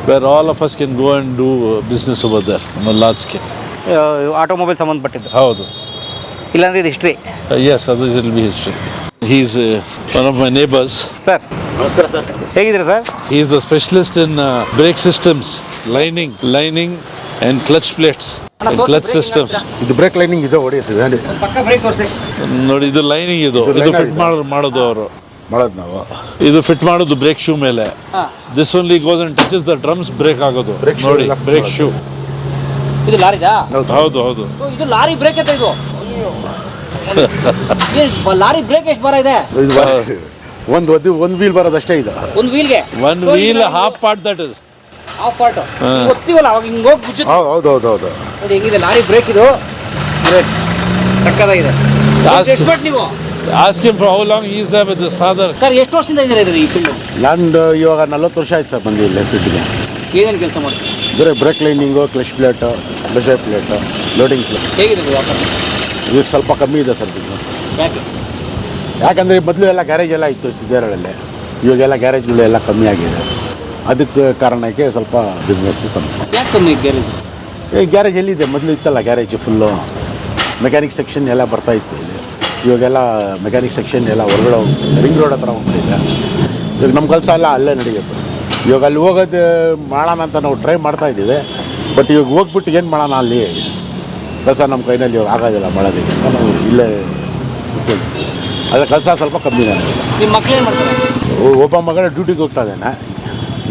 where all of us can go and do business over there on a large scale. Automobile ಸಂಬಂಧಪಟ್ಟಿದ್ದು. ಹೌದು. ಇಲ್ಲಾಂದ್ರೆ ಇದು history. Yes, otherwise it will be history. He is one of my neighbors. Sir ನಮಸ್ಕಾರ ಸರ್, ಹೇಗಿದ್ದೀರಾ sir? He is the specialist in brake systems, lining and clutch plates. Clutch systems. ಇದು ಬ್ರೇಕ್ ಲೈನಿಂಗ್ ಇದೆ, ಹೊಡೆಯುತ್ತೆ. ಪಕ್ಕ ಬ್ರೇಕ್ ತೋರಿಸಿ ನೋಡಿ, ಇದು ಲೈನಿಂಗ್. ಇದು ಫಿಟ್ ಮಾಡೋದು ಅವರು ಮಾಡೋದು ನಾವು. ಇದು ಫಿಟ್ ಮಾಡೋದು ಬ್ರೇಕ್ ಶೂ ಮೇಲೆ. This only goes and touches the drums, brake ಆಗೋದು. ನೋಡಿ, ಬ್ರೇಕ್ ಶೂ. ಇದು ಲಾರಿದಾ? ಹೌದು. ಇದು ಲಾರಿ ಬ್ರೇಕ್ ಅಂತ ಇದು. ಲಾರಿ ಬ್ರೇಕ್ ಎಷ್ಟು ಬರ ಇದೆ? ಒಂದು ವೀಲ್ ಬರೋದಷ್ಟೇ ಇದು. ಒಂದು ವೀಲ್ಗೆ one wheel half part, that is half part. ಗೊತ್ತಿವಲ್ಲ ಅವಾಗ ಹಿಂಗೆ ಹೋಗಿ ಗುಜ್ಜು. ಹೌದು. ನೋಡಿ ಹೆಂಗಿದೆ ಲಾರಿ ಬ್ರೇಕ್ ಇದು. ಬ್ರೇಕ್ ಸಕ್ಕದಾಗಿದೆ. ಎಕ್ಸ್ಪರ್ಟ್ ನೀವು. Ask him for how long he is there with his father. Sir ಎಷ್ಟು ವರ್ಷದಿಂದ ಇದ್ದೀರಾ ಇದು ಈ ಫೀಲ್ಡ್? ನಾನು ಇವಾಗ 40 ವರ್ಷ ಆಯ್ತು ಸರ್ ಬಂದಿಲ್ಲ ಫೀಲ್ಡ್ಗೆ. ಏನೇನು ಕೆಲಸ ಮಾಡ್ತೀವಿ? ಬರೀ brake lining, clutch plate, pressure plate, loading plate. ಹೇಗಿದೆ ವ್ಯಾಪಾರ? ಈಗ ಸ್ವಲ್ಪ ಕಮ್ಮಿ ಇದೆ ಸರ್ ಬಿಸ್ನೆಸ್. ಯಾಕಂದರೆ ಮೊದಲು ಎಲ್ಲ ಗ್ಯಾರೇಜ್ ಎಲ್ಲ ಇತ್ತು ಸಿದ್ದೇರಳಲ್ಲಿ. ಇವಾಗೆಲ್ಲ ಗ್ಯಾರೇಜ್ಗಳು ಎಲ್ಲ ಕಮ್ಮಿ ಆಗಿದೆ. ಅದಕ್ಕೆ ಕಾರಣಕ್ಕೆ ಸ್ವಲ್ಪ ಬಿಸ್ನೆಸ್ ಕಮ್ಮಿ. ಯಾಕೆ ಕಮ್ಮಿ ಗ್ಯಾರೇಜ್? ಗ್ಯಾರೇಜ್ ಎಲ್ಲಿದೆ? ಮೊದಲು ಇತ್ತಲ್ಲ ಗ್ಯಾರೇಜ್ ಫುಲ್ಲು ಮೆಕ್ಯಾನಿಕ್ ಸೆಕ್ಷನ್ ಎಲ್ಲ ಬರ್ತಾಯಿತ್ತು ಇಲ್ಲಿ. ಇವಾಗೆಲ್ಲ ಮೆಕ್ಯಾನಿಕ್ ಸೆಕ್ಷನ್ ಎಲ್ಲ ಹೊರಗಡೆ ರಿಂಗ್ ರೋಡ್ ಹತ್ರ ಹೋಗ್ಬಿಟ್ಟಿದೆ. ಇವಾಗ ನಮ್ಮ ಕೆಲಸ ಎಲ್ಲ ಅಲ್ಲೇ ನಡೆಯುತ್ತೆ. ಇವಾಗ ಅಲ್ಲಿ ಹೋಗೋದು ಮಾಡೋಣ ಅಂತ ನಾವು ಟ್ರೈ ಮಾಡ್ತಾಯಿದ್ದೀವಿ. ಬಟ್ ಇವಾಗ ಹೋಗ್ಬಿಟ್ಟು ಏನು ಮಾಡೋಣ ಅಲ್ಲಿ ಕೆಲಸ ನಮ್ಮ ಕೈನಲ್ಲಿ ಇವಾಗ ಆಗೋದಿಲ್ಲ ಮಾಡೋದಕ್ಕೆ. ನಾವು ಇಲ್ಲೇ ಕೂತ್ಕೊಳ್ತೀವಿ. ಅದರ ಕೆಲಸ ಸ್ವಲ್ಪ ಕಮ್ಮಿನೇ. ನಿಮ್ಮ ಮಕ್ಳು ಏನು ಮಾಡ್ತಾರೆ? ಒಬ್ಬ ಮಗಳ ಡ್ಯೂಟಿಗೆ ಹೋಗ್ತಾ ಇದ್ದಾನೆ.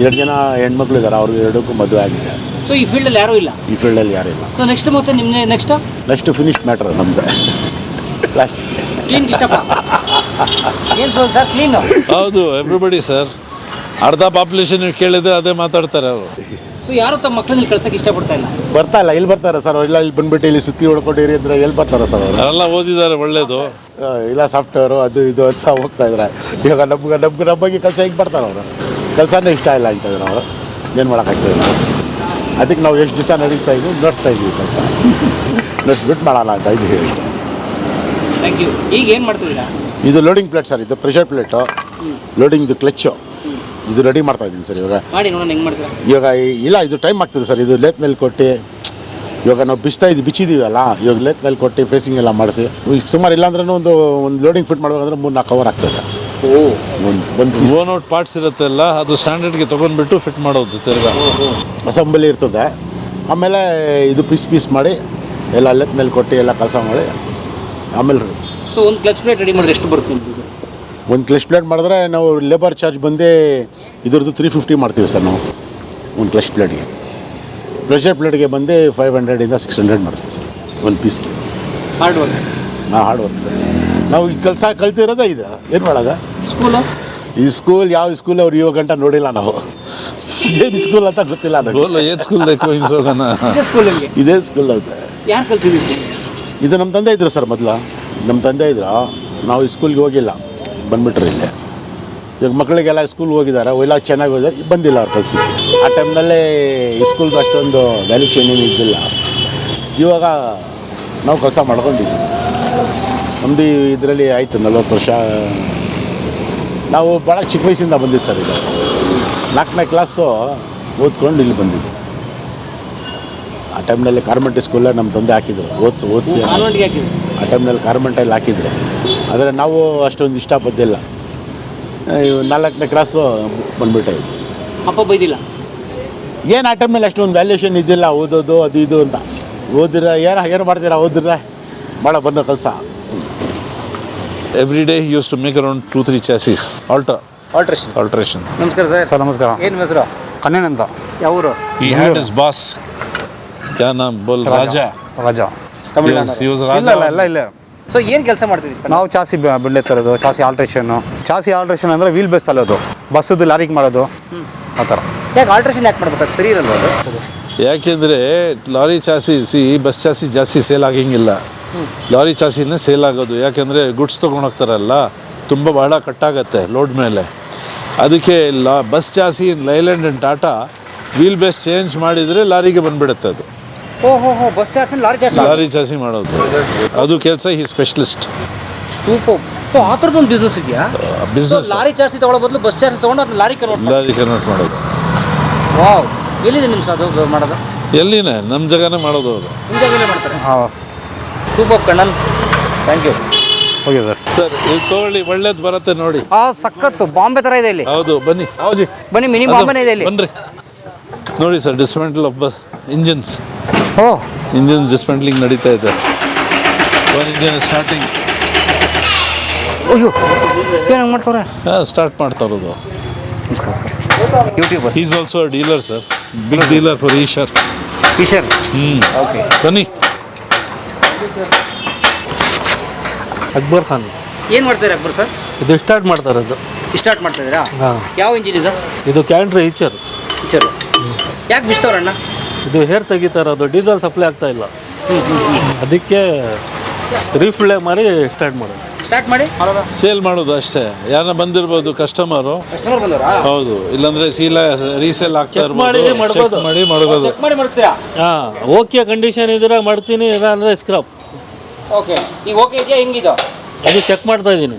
2 ಜನ ಹೆಣ್ಮಕ್ಳು ಇದ್ದಾರೆ. ಅವ್ರಿಗೆ 2ಕ್ಕೂ ಮದುವೆ ಆಗಿದೆ. ಸೊ ಈ ಫೀಲ್ಡಲ್ಲಿ ಯಾರೂ ಇಲ್ಲ? ಈ ಫೀಲ್ಡಲ್ಲಿ ಯಾರೂ ಇಲ್ಲ. ಸೊ ನೆಕ್ಸ್ಟ್ ಮತ್ತೆ ನಿಮ್ಮನೆ ನೆಕ್ಸ್ಟ್ ಫಿನಿಶ್ಡ್ ಮ್ಯಾಟ್ರ್ ನಮ್ಮದು. ಲಾಸ್ಟ್ ಕ್ಲೀನ್ ಇಷ್ಟಪ್ಪ ಏನು ಸರ್ ಕ್ಲೀನು? ಹೌದು, ಎವ್ರಿಬಡಿ ಸರ್. ಅರ್ಧ ಪಾಪ್ಯುಲೇಷನ್ ನೀವು ಕೇಳಿದ್ರೆ ಅದೇ ಮಾತಾಡ್ತಾರೆ ಅವರು. ಸೊ ಯಾರು ತಮ್ಮ ಮಕ್ಕಳನ್ನ ಕಳ್ಸಕ್ಕೆ ಇಷ್ಟಪಡ್ತಾ ಇಲ್ಲ? ಬರ್ತಾ ಇಲ್ಲ. ಇಲ್ಲಿ ಬರ್ತಾರೆ ಸರ್ ಇಲ್ಲ, ಇಲ್ಲಿ ಬಂದ್ಬಿಟ್ಟು ಇಲ್ಲಿ ಸುತ್ತಿ ಹೊಡ್ಕೊಂಡಿರಿ ಅಂದರೆ ಎಲ್ಲಿ ಬರ್ತಾರೆ ಸರ್ ಅವರು? ಅವರೆಲ್ಲ ಓದಿದ್ದಾರೆ, ಒಳ್ಳೇದು. ಇಲ್ಲ ಸಾಫ್ಟ್ವೇರು ಅದು ಇದು ಅಂತ ಹೋಗ್ತಾ ಇದ್ದಾರೆ. ಇವಾಗ ನಮಗೆ ಕೆಲಸ ಹಿಂಗೆ ಬರ್ತಾರೆ ಅವರು. ಕೆಲಸನೇ ಇಷ್ಟ ಇಲ್ಲ ಅಂತ ಇದ್ದಾರೆ ಅವರು. ಏನು ಮಾಡೋಕ್ಕಾಗ್ತದೆ ನಾವು? ಅದಕ್ಕೆ ನಾವು ಎಷ್ಟು ದಿವಸ ನಡೀತಾ ಇದ್ವಿ ನಡೆಸ್ತಾ ಇದ್ವಿ ಕೆಲಸ. ನಡೆಸ್ಬಿಟ್ಟು ಮಾಡೋಣ ಅಂತ ಇದ್ದೀವಿ ಅಷ್ಟೇ. Thank you. ಈಗ ಏನು ಮಾಡ್ತಿದ್ದೀರಾ? ಇದು ಲೋಡಿಂಗ್ ಪ್ಲೇಟ್ ಸರ್. ಇದು ಪ್ರೆಷರ್ ಪ್ಲೇಟು, ಲೋಡಿಂಗ್ದು ಕ್ಲಚ್ಚು. ಇದು ರೆಡಿ ಮಾಡ್ತಾ ಇದ್ದೀನಿ ಸರ್ ಇವಾಗ. ಮಾಡಿ ನೋಡೋಣ ಹೆಂಗೆ ಮಾಡ್ತೀರಾ. ಇವಾಗ ಇಲ್ಲ, ಇದು ಟೈಮ್ ಆಗ್ತದೆ ಸರ್. ಇದು ಲೇತ್ ಮೇಲೆ ಕೊಟ್ಟು ಇವಾಗ ನಾವು ಬಿಚ್ಚಿದ್ದೀವಲ್ಲ, ಇವಾಗ ಲೇತ್ ಮೇಲೆ ಕೊಟ್ಟು ಫೇಸಿಂಗ್ ಎಲ್ಲ ಮಾಡಿಸಿ ಸುಮಾರು ಇಲ್ಲಾಂದ್ರೂ ಒಂದು ಲೋಡಿಂಗ್ ಫಿಟ್ ಮಾಡಬೇಕಂದ್ರೆ 3-4 ಅವರ್ ಆಗ್ತದೆ. ಒಂದು ಓನ್ ಔಟ್ ಪಾರ್ಟ್ಸ್ ಇರುತ್ತೆಲ್ಲ, ಅದು ಸ್ಟ್ಯಾಂಡರ್ಡ್ಗೆ ತೊಗೊಂಡ್ಬಿಟ್ಟು ಫಿಟ್ ಮಾಡೋದು. ತಿರ್ಗಾ ಅಸೆಂಬಲಿ ಇರ್ತದೆ. ಆಮೇಲೆ ಇದು ಪೀಸ್ ಮಾಡಿ ಎಲ್ಲ ಲೇತ್ ಮೇಲೆ ಕೊಟ್ಟು ಎಲ್ಲ ಕೆಲಸ ಮಾಡಿ ಆಮೇಲೆ ಸೊ ಒಂದು ಕ್ಲಚ್ ಪ್ಲೇಟ್ ರೆಡಿ ಮಾಡಿದ್ರೆ ಎಷ್ಟು ಬರುತ್ತೆ? ಒಂದು ಕ್ಲಚ್ ಪ್ಲೇಟ್ ಮಾಡಿದ್ರೆ ನಾವು ಲೇಬರ್ ಚಾರ್ಜ್ ಬಂದೇ ಇದ್ರದ್ದು 350 ಮಾಡ್ತೀವಿ ಸರ್ ನಾವು ಒಂದು ಕ್ಲಚ್ ಪ್ಲೇಟ್ಗೆ. ಪ್ರೆಷರ್ ಪ್ಲೇಟ್ಗೆ ಬಂದು 500 - 600 ಮಾಡ್ತೀವಿ ಸರ್ ಒಂದು ಪೀಸ್ಗೆ. Hard work. Hard work sir. ನಾವು ಈ ಕೆಲಸ ಕಲ್ತಿರೋದೇ ಇದು. ಏನು ಮಾಡೋದು? ಸ್ಕೂಲು? ಈ ಸ್ಕೂಲ್ ಯಾವ ಸ್ಕೂಲ್ ಅವ್ರು ಇವಾಗ ಗಂಟ ನೋಡಿಲ್ಲ ನಾವು. ಏನು ಸ್ಕೂಲ್ ಅಂತ ಗೊತ್ತಿಲ್ಲ ಅದು. ಏನ್ ಸ್ಕೂಲ್ ಸ್ಕೂಲಿಗೆ ಇದೇ ಸ್ಕೂಲ್ ಅಂತ. ಯಾರು ಕಲ್ಸಿದ್ದೀವಿ? ಇದು ನಮ್ಮ ತಂದೆ ಇದ್ರು ಸರ್ ಮೊದಲು. ನಮ್ಮ ತಂದೆ ಇದ್ರು. ನಾವು ಈ ಸ್ಕೂಲ್ಗೆ ಹೋಗಿಲ್ಲ, ಬಂದುಬಿಟ್ರೆ ಇಲ್ಲಿ. ಇವಾಗ ಮಕ್ಕಳಿಗೆಲ್ಲ ಸ್ಕೂಲ್ಗೆ ಹೋಗಿದ್ದಾರೆ, ಎಲ್ಲ ಚೆನ್ನಾಗಿ ಹೋಗಿದ್ದಾರೆ, ಬಂದಿಲ್ಲ ಅವ್ರು ಕಲಿಸಿ. ಆ ಟೈಮ್ನಲ್ಲೇ ಈ ಸ್ಕೂಲ್ಗೆ ಅಷ್ಟೊಂದು ವ್ಯಾಲ್ಯೂಷನ್ ಏನು ಇದ್ದಿಲ್ಲ. ಇವಾಗ ನಾವು ಕೆಲಸ ಮಾಡ್ಕೊಂಡಿದ್ದೀವಿ. ನಮ್ಮದು ಇದರಲ್ಲಿ ಆಯಿತು 40 ವರ್ಷ. ನಾವು ಭಾಳ ಚಿಕ್ಕ ವಯಸ್ಸಿಂದ ಬಂದಿದ್ದು ಸರ್. ಇದು 4ನೇ ಕ್ಲಾಸು ಓದ್ಕೊಂಡು ಇಲ್ಲಿ ಬಂದಿದ್ದು. ಆ ಟೈಮ್ನಲ್ಲಿ ಕಾರ್ಮೆಂಟ್ ಸ್ಕೂಲೇ ನಮ್ಮ ತಂದೆ ಹಾಕಿದ್ರು ಓದಿಸಿ. ಆ ಟೈಮ್ನಲ್ಲಿ ಕಾರ್ಮೆಂಟಲ್ಲಿ ಹಾಕಿದ್ರು. ಆದರೆ ನಾವು ಅಷ್ಟೊಂದು ಇಷ್ಟಪದ್ದಿಲ್ಲ. 4ನೇ ಕ್ಲಾಸು ಬಂದುಬಿಟ್ಟೆ. ಅಪ್ಪ ಬೈದಿಲ್ಲ? ಏನು ಆ ಟೈಮ್ನಲ್ಲಿ ಅಷ್ಟೊಂದು ವ್ಯಾಲ್ಯೂಷನ್ ಇದ್ದಿಲ್ಲ. ಓದೋದು ಅದು ಇದು ಅಂತ. ಓದಿದ್ರೆ ಏನು ಮಾಡ್ತೀರಾ? ಓದಿದ್ರೆ ಭಾಳ ಬಂದ ಕೆಲಸ. Every day he used to make around 2-3 chassis. Alterations. ನಮಸ್ಕಾರ ಸರ್. ಸರ್ ನಮಸ್ಕಾರ. ಏನು ಹೆಸರು? ಕನ್ನೇನ್ ಅಂತ. ಯಾವರು? He had his boss. क्या नाम बोल? राजा. He was Raja. ಇಲ್ಲ. ಸೊ ಏನು ಕೆಲಸ ಮಾಡ್ತಿದ್ದೀವಿ? ನಾವು ಚಾಸಿ ಬಿಲ್ಡೆ ತರೋದು, ಚಾಸಿ ಆಲ್ಟ್ರೇಷನ್ ಅಂದರೆ ವೀಲ್ ಬೇಸ್ ತರೋದು, ಬಸ್ಸದ್ದು ಲಾರಿಗೆ ಮಾಡೋದು, ಆ ಥರ. ಯಾಕೆ ಆಲ್ಟ್ರೇಷನ್ ಯಾಕೆ ಮಾಡ್ಬೇಕು? ಸರಿ ಇರಲ್ಲ ಅದು? ಯಾಕೆಂದರೆ ಲಾರಿ ಚಾಸಿ ಬಸ್ ಚಾಸಿ ಜಾಸ್ತಿ ಸೇಲ್ ಆಗಂಗಿಲ್ಲ. ಲಾರಿ ಚಾಸಿನೇ ಸೇಲ್ ಆಗೋದು. ಯಾಕೆಂದರೆ ಗುಡ್ಸ್ ತೊಗೊಂಡೋಗ್ತಾರಲ್ಲ, ತುಂಬ ಭಾಳ ಕಟ್ಟಾಗತ್ತೆ ಲೋಡ್ ಮೇಲೆ. ಅದಕ್ಕೆ bus chassis Leyland and Tata wheel base change ಮಾಡಿದರೆ ಲಾರಿಗೆ ಬಂದುಬಿಡುತ್ತೆ ಅದು. ಓಹೋ, ಬಸ್ ಚಾರ್ಜ್ ಲಾರಿ ಚಾಸಿ ಮಾಡೋದು ಅದು ಕೆಲಸ. ಈ ಸ್ಪೆಷಲಿಸ್ಟ್. ಸೂಪರ್. ಸೊ ಆ ಥರದ್ದು ಒಂದು ಬಿಸ್ನೆಸ್ ಇದೆಯಾ? ಬಿಸ್ನೆಸ್. ಲಾರಿ ಚಾರ್ಜ್ ತಗೊಳ್ಳೋ ಬದಲು ಬಸ್ ಚಾರ್ಜ್ ತೊಗೊಂಡು ಅದನ್ನ ಲಾರಿ ಕನ್ವರ್ಟ್ ಮಾಡೋದು. ವಾವ್, ಎಲ್ಲಿದೆ ನಿಮ್ಮ ಅದು ಮಾಡೋದು? ಎಲ್ಲಿನೇ ನಮ್ಮ ಜಾಗನೇ ಮಾಡೋದು ಅವರು. ನಿಮ್ಮ ಜಾಗನೇ ಮಾಡ್ತಾರೆ? ಹಾಂ. Super Kannan, thank you. Okay sir. Sir ಇದು ತಗೊಳ್ಳಿ, ಒಳ್ಳೇದು ಬರುತ್ತೆ ನೋಡಿ. ಸಖತ್ತು ಬಾಂಬೆ ಥರ ಇದೆ ಇಲ್ಲಿ. ಹೌದು, ಬನ್ನಿ ಹೌಜಿ ಬನ್ನಿ, ಮಿನಿ ಬಾಂಬೆನೇ ಇದೆ ಇಲ್ಲಿ. ಬನ್ನಿರಿ ನೋಡಿ sir. Dismantle of engines. Oh, engine dismantling ನಡೀತಾ ಇದೆ. ಒಂದು ಇಂಜಿನ್ ಸ್ಟಾರ್ಟಿಂಗ್. ಅಯ್ಯೋ, ಏನು ಮಾಡ್ತಾರೆ? ಸ್ಟಾರ್ಟ್ ಮಾಡ್ತಾ ಇರೋದು. ನಮಸ್ಕಾರ sir. YouTuber. Is also a dealer sir. Big dealer for Eicher. Okay, ಬನ್ನಿ. ಅಕ್ಬರ್ ಖಾನ್. ಏನು ಮಾಡ್ತಾರೆ ಅಕ್ಬರ್ ಸರ್? ಇದು ಸ್ಟಾರ್ಟ್ ಮಾಡ್ತಾ ಇರೋದು. ಸ್ಟಾರ್ಟ್ ಮಾಡ್ತಾ ಇದ್ದೀರಾ? ಹಾಂ. ಯಾವ ಇಂಜಿನ್ ಇದು? ಇದು ಕ್ಯಾಂಟ್ರಿ ಈಚರ್. ಯಾಕೆ ಬಿಡ್ತಾವ್ರಣ್ಣ? ಇದು ಹೇರ್ ತೆಗಿತಾ ಇರೋದು, ಡೀಸೆಲ್ ಸಪ್ಲೈ ಆಗ್ತಾ ಇಲ್ಲ. ಅದಕ್ಕೆ ರೀಫಿಲ್ ಮಾಡಿ ಸ್ಟಾರ್ಟ್ ಸೇಲ್ ಮಾಡೋದು ಅಷ್ಟೇ. ಯಾರನ್ನ ಬಂದಿರ್ಬೋದು ಕಸ್ಟಮರು. ಹೌದು, ಇಲ್ಲಾಂದ್ರೆ ರೀಸೇಲ್ ಆಗ್ತಾ ಇರ್ಬೋದು. ಮಾಡಿ ಮಾಡೋದು. ಹಾಂ, ಓಕೆ ಕಂಡೀಷನ್ ಇದ್ರೆ ಮಾಡ್ತೀನಿ, ಇಲ್ಲ ಅಂದರೆ ಸ್ಕ್ರಾಪ್. ಓಕೆ, ಈಗ ಓಕೆ ಇದೆಯಾ? ಹೆಂಗಿದು? ಅದು ಚೆಕ್ ಮಾಡ್ತಾ ಇದ್ದೀನಿ.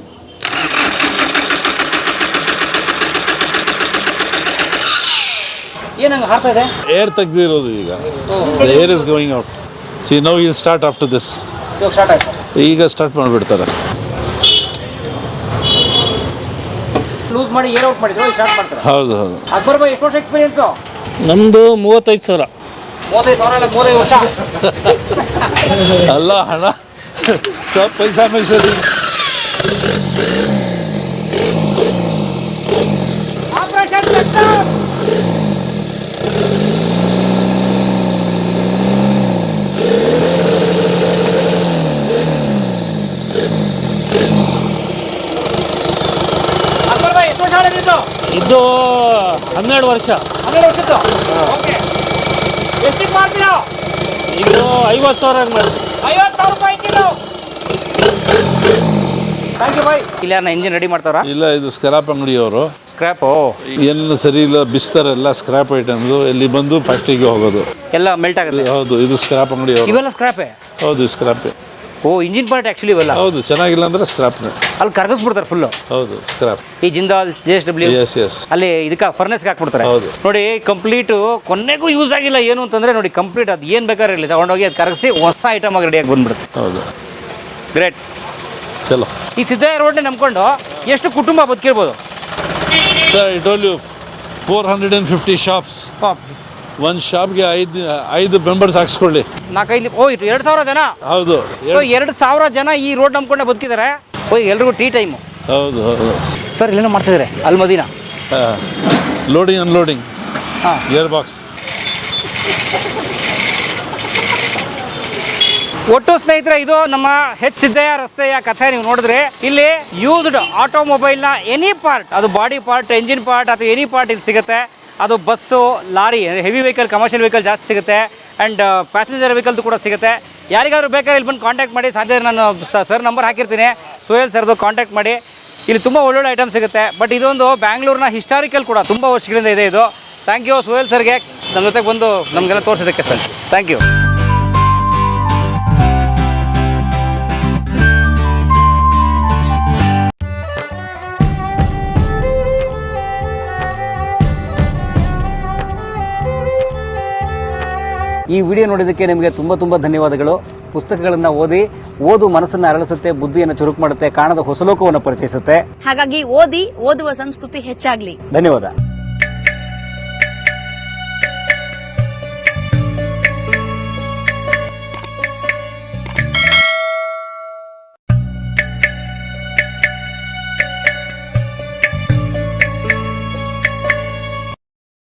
ಏನಂಗ ಹಾರ್ತಾ ಇದೆ? ಏರ್ ತೆಗ್ದಿರೋದು ಈಗ. Air is going out. C now will start after this. ಇವಾಗ ಸ್ಟಾರ್ಟ್ ಆಯ್ತು. ಈಗ ಸ್ಟಾರ್ಟ್ ಮಾಡಿಬಿಡ್ತಾರೆ. ಲೂಸ್ ಮಾಡಿ ಏರ್ ಔಟ್ ಮಾಡಿದ್ರು ಸ್ಟಾರ್ಟ್ ಮಾಡ್ತಾರೆ. ಹೌದು ಹೌದು. ಅಕ್ಬರ್ ಭಾಯ್ ಎಷ್ಟು ವರ್ಷ ಎಕ್ಸ್ಪೀರಿಯನ್ಸು? ನಮ್ಮದು 35,000. 35,000 ಅಲ್ಲ 35 ವರ್ಷ. ಅಲ್ಲ ಹಣ ಸ್ವಲ್ಪ ಪೈಸಾ ಮೈಸೂರು. Operation success. ಅಕ್ಬರ್ ಭಾಯ್ ಎಷ್ಟು ವರ್ಷ ಆಡಿದ್ದು? ಇದು 12 ವರ್ಷ. 12 ವರ್ಷದ್ದು. ಓಕೆ. ಎಷ್ಟಿಗೆ ಮಾಡ್ತೀರಾ? ಇದು 50,000 ಮಾಡಿ. 50,000 ರೂಪಾಯಿ ಕಿಲೋ. Thank you bye. ಇಲ್ಲ ಯಾರನ್ನ ಇಂಜಿನ್ ರೆಡಿ ಮಾಡ್ತಾರಾ? ಇಲ್ಲ, ಇದು ಸ್ಕ್ರಾಪ್ ಅಂಗಡಿಯವರು. ಸ್ಕ್ರ್ಯಾಪು ಏನೇನು ಸರಿ ಇಲ್ಲ ಬಿಸ್ತಾರೆಲ್ಲ ಸ್ಕ್ರಾಪ್ ಐಟಮ್ಸು ಇಲ್ಲಿ ಬಂದು ಫ್ಯಾಕ್ಟ್ರಿಗೆ ಹೋಗೋದು. ಎಲ್ಲ ಮೆಲ್ಟ್ ಆಗುತ್ತೆ. ಹೌದು, ಇದು ಸ್ಕ್ರಾಪ್ ಅಂಗಡಿಯವರು. ಇವೆಲ್ಲ ಸ್ಕ್ರ್ಯಾಪೇ? ಹೌದು, ಸ್ಕ್ರಾಪೇ. ಓ, ಇಂಜಿನ್ ಪಾರ್ಟ್ ಆ್ಯಕ್ಚುಲಿ ಇವೆಲ್ಲ? ಹೌದು, ಚೆನ್ನಾಗಿಲ್ಲ ಅಂದ್ರೆ ಸ್ಕ್ರಾಪ್ನೇ. ಅಲ್ಲಿ ಕರಗಿಸ್ಬಿಡ್ತಾರೆ ಫುಲ್ಲು. ಹೌದು, ಸ್ಕ್ರಾಪ್. ಈ ಜಿಂದಾಲ್ JSW ಎಸ್ ಅಲ್ಲಿ ಇದಕ್ಕೆ ಫರ್ನೆಸ್ಗೆ ಹಾಕ್ಬಿಡ್ತಾರೆ. ಹೌದು. ನೋಡಿ, ಕಂಪ್ಲೀಟು ಕೊನೆಗೂ ಯೂಸ್ ಆಗಿಲ್ಲ. ಏನು ಅಂತಂದ್ರೆ ನೋಡಿ, ಕಂಪ್ಲೀಟ್ ಅದು ಏನು ಬೇಕಾದ್ರೆ ಇರಲಿ ತಗೊಂಡೋಗಿ ಅದು ಕರಗಿಸಿ ಹೊಸ ಐಟಮ್ ಆಗಿ ರೆಡಿಯಾಗಿ ಬಂದ್ಬಿಡುತ್ತೆ. ಹೌದು, ಗ್ರೇಟ್. ಚಲೋ. ಈ ಸಿದ್ದಯ್ಯ ರೋಡ್ನೇ ನಂಬ್ಕೊಂಡು ಎಷ್ಟು ಕುಟುಂಬ ಬದುಕಿರ್ಬೋದು? I told you 450 shops. ಒಂದು ಶಾಪ್ಗೆ 5 ಮೆಂಬರ್ಸ್ ಹಾಕ್ಸ್ಕೊಳ್ಳಿ. 4-5 2,000 ಜನ. ಹೌದು, 2,000 ಜನ ಈ ರೋಡ್ ನಂಬ್ಕೊಂಡೆ ಬದುಕಿದ್ದಾರೆ. ಎಲ್ರಿಗೂ ಟೀ ಟೈಮು. ಹೌದು ಹೌದು. ಸರ್ ಇಲ್ಲೇನೋ ಮಾಡ್ತಿದ್ದಾರೆ ಅಲ್ಮದೀನ. Loading unloading. ಹಾಂ, ಗೇರ್ ಬಾಕ್ಸ್. ಒಟ್ಟು ಸ್ನೇಹಿತರೆ, ಇದು ನಮ್ಮ ಸಿದ್ದಯ್ಯ ರಸ್ತೆಯ ಕಥೆ. ನೀವು ನೋಡಿದ್ರೆ ಇಲ್ಲಿ ಯೂಸ್ಡ್ ಆಟೋಮೊಬೈಲ್ನ ಎನಿ ಪಾರ್ಟ್, ಅದು ಬಾಡಿ ಪಾರ್ಟ್, ಎಂಜಿನ್ ಪಾರ್ಟ್ ಅಥವಾ ಎನಿ ಪಾರ್ಟ್ ಇಲ್ಲಿ ಸಿಗುತ್ತೆ. ಅದು bus, lorry, heavy vehicle, commercial vehicle ಜಾಸ್ತಿ ಸಿಗುತ್ತೆ. ಆ್ಯಂಡ್ ಪ್ಯಾಸೆಂಜರ್ ವೆಹಿಕಲ್ದು ಕೂಡ ಸಿಗುತ್ತೆ. ಯಾರಿಗಾದ್ರು ಬೇಕಾದ್ರೆ ಇಲ್ಲಿ ಬಂದು ಕಾಂಟ್ಯಾಕ್ಟ್ ಮಾಡಿ. ಸಾಧ್ಯ ನಾನು ಸರ್ ನಂಬರ್ ಹಾಕಿರ್ತೀನಿ, ಸೋಹೆಲ್ ಸರ್ದು ಕಾಂಟ್ಯಾಕ್ಟ್ ಮಾಡಿ. ಇಲ್ಲಿ ತುಂಬ ಒಳ್ಳೊಳ್ಳೆ ಐಟಮ್ ಸಿಗುತ್ತೆ. ಬಟ್ ಇದೊಂದು ಬ್ಯಾಂಗ್ಳೂರಿನ ಹಿಸ್ಟಾರಿಕಲ್ ಕೂಡ, ತುಂಬ ವರ್ಷಗಳಿಂದ ಇದೆ ಇದು. ಥ್ಯಾಂಕ್ ಯು ಸೋಹೆಲ್ ಸರ್ಗೆ ನಮ್ಮ ಜೊತೆಗೆ ಬಂದು ನಮಗೆಲ್ಲ ತೋರಿಸಿದ್ದಕ್ಕೆ ಸರ್. Thank you. ಈ ವಿಡಿಯೋ ನೋಡಿದ್ದಕ್ಕೆ ನಿಮಗೆ ತುಂಬ ಧನ್ಯವಾದಗಳು. ಪುಸ್ತಕಗಳನ್ನು ಓದು ಮನಸ್ಸನ್ನು ಅರಳಿಸುತ್ತೆ, ಬುದ್ಧಿಯನ್ನು ಚುರುಕು ಮಾಡುತ್ತೆ, ಕಾಣದ ಹೊಸ ಲೋಕವನ್ನು ಪರಿಚಯಿಸುತ್ತೆ. ಹಾಗಾಗಿ ಓದುವ ಸಂಸ್ಕೃತಿ ಹೆಚ್ಚಾಗ್ಲಿ. ಧನ್ಯವಾದ.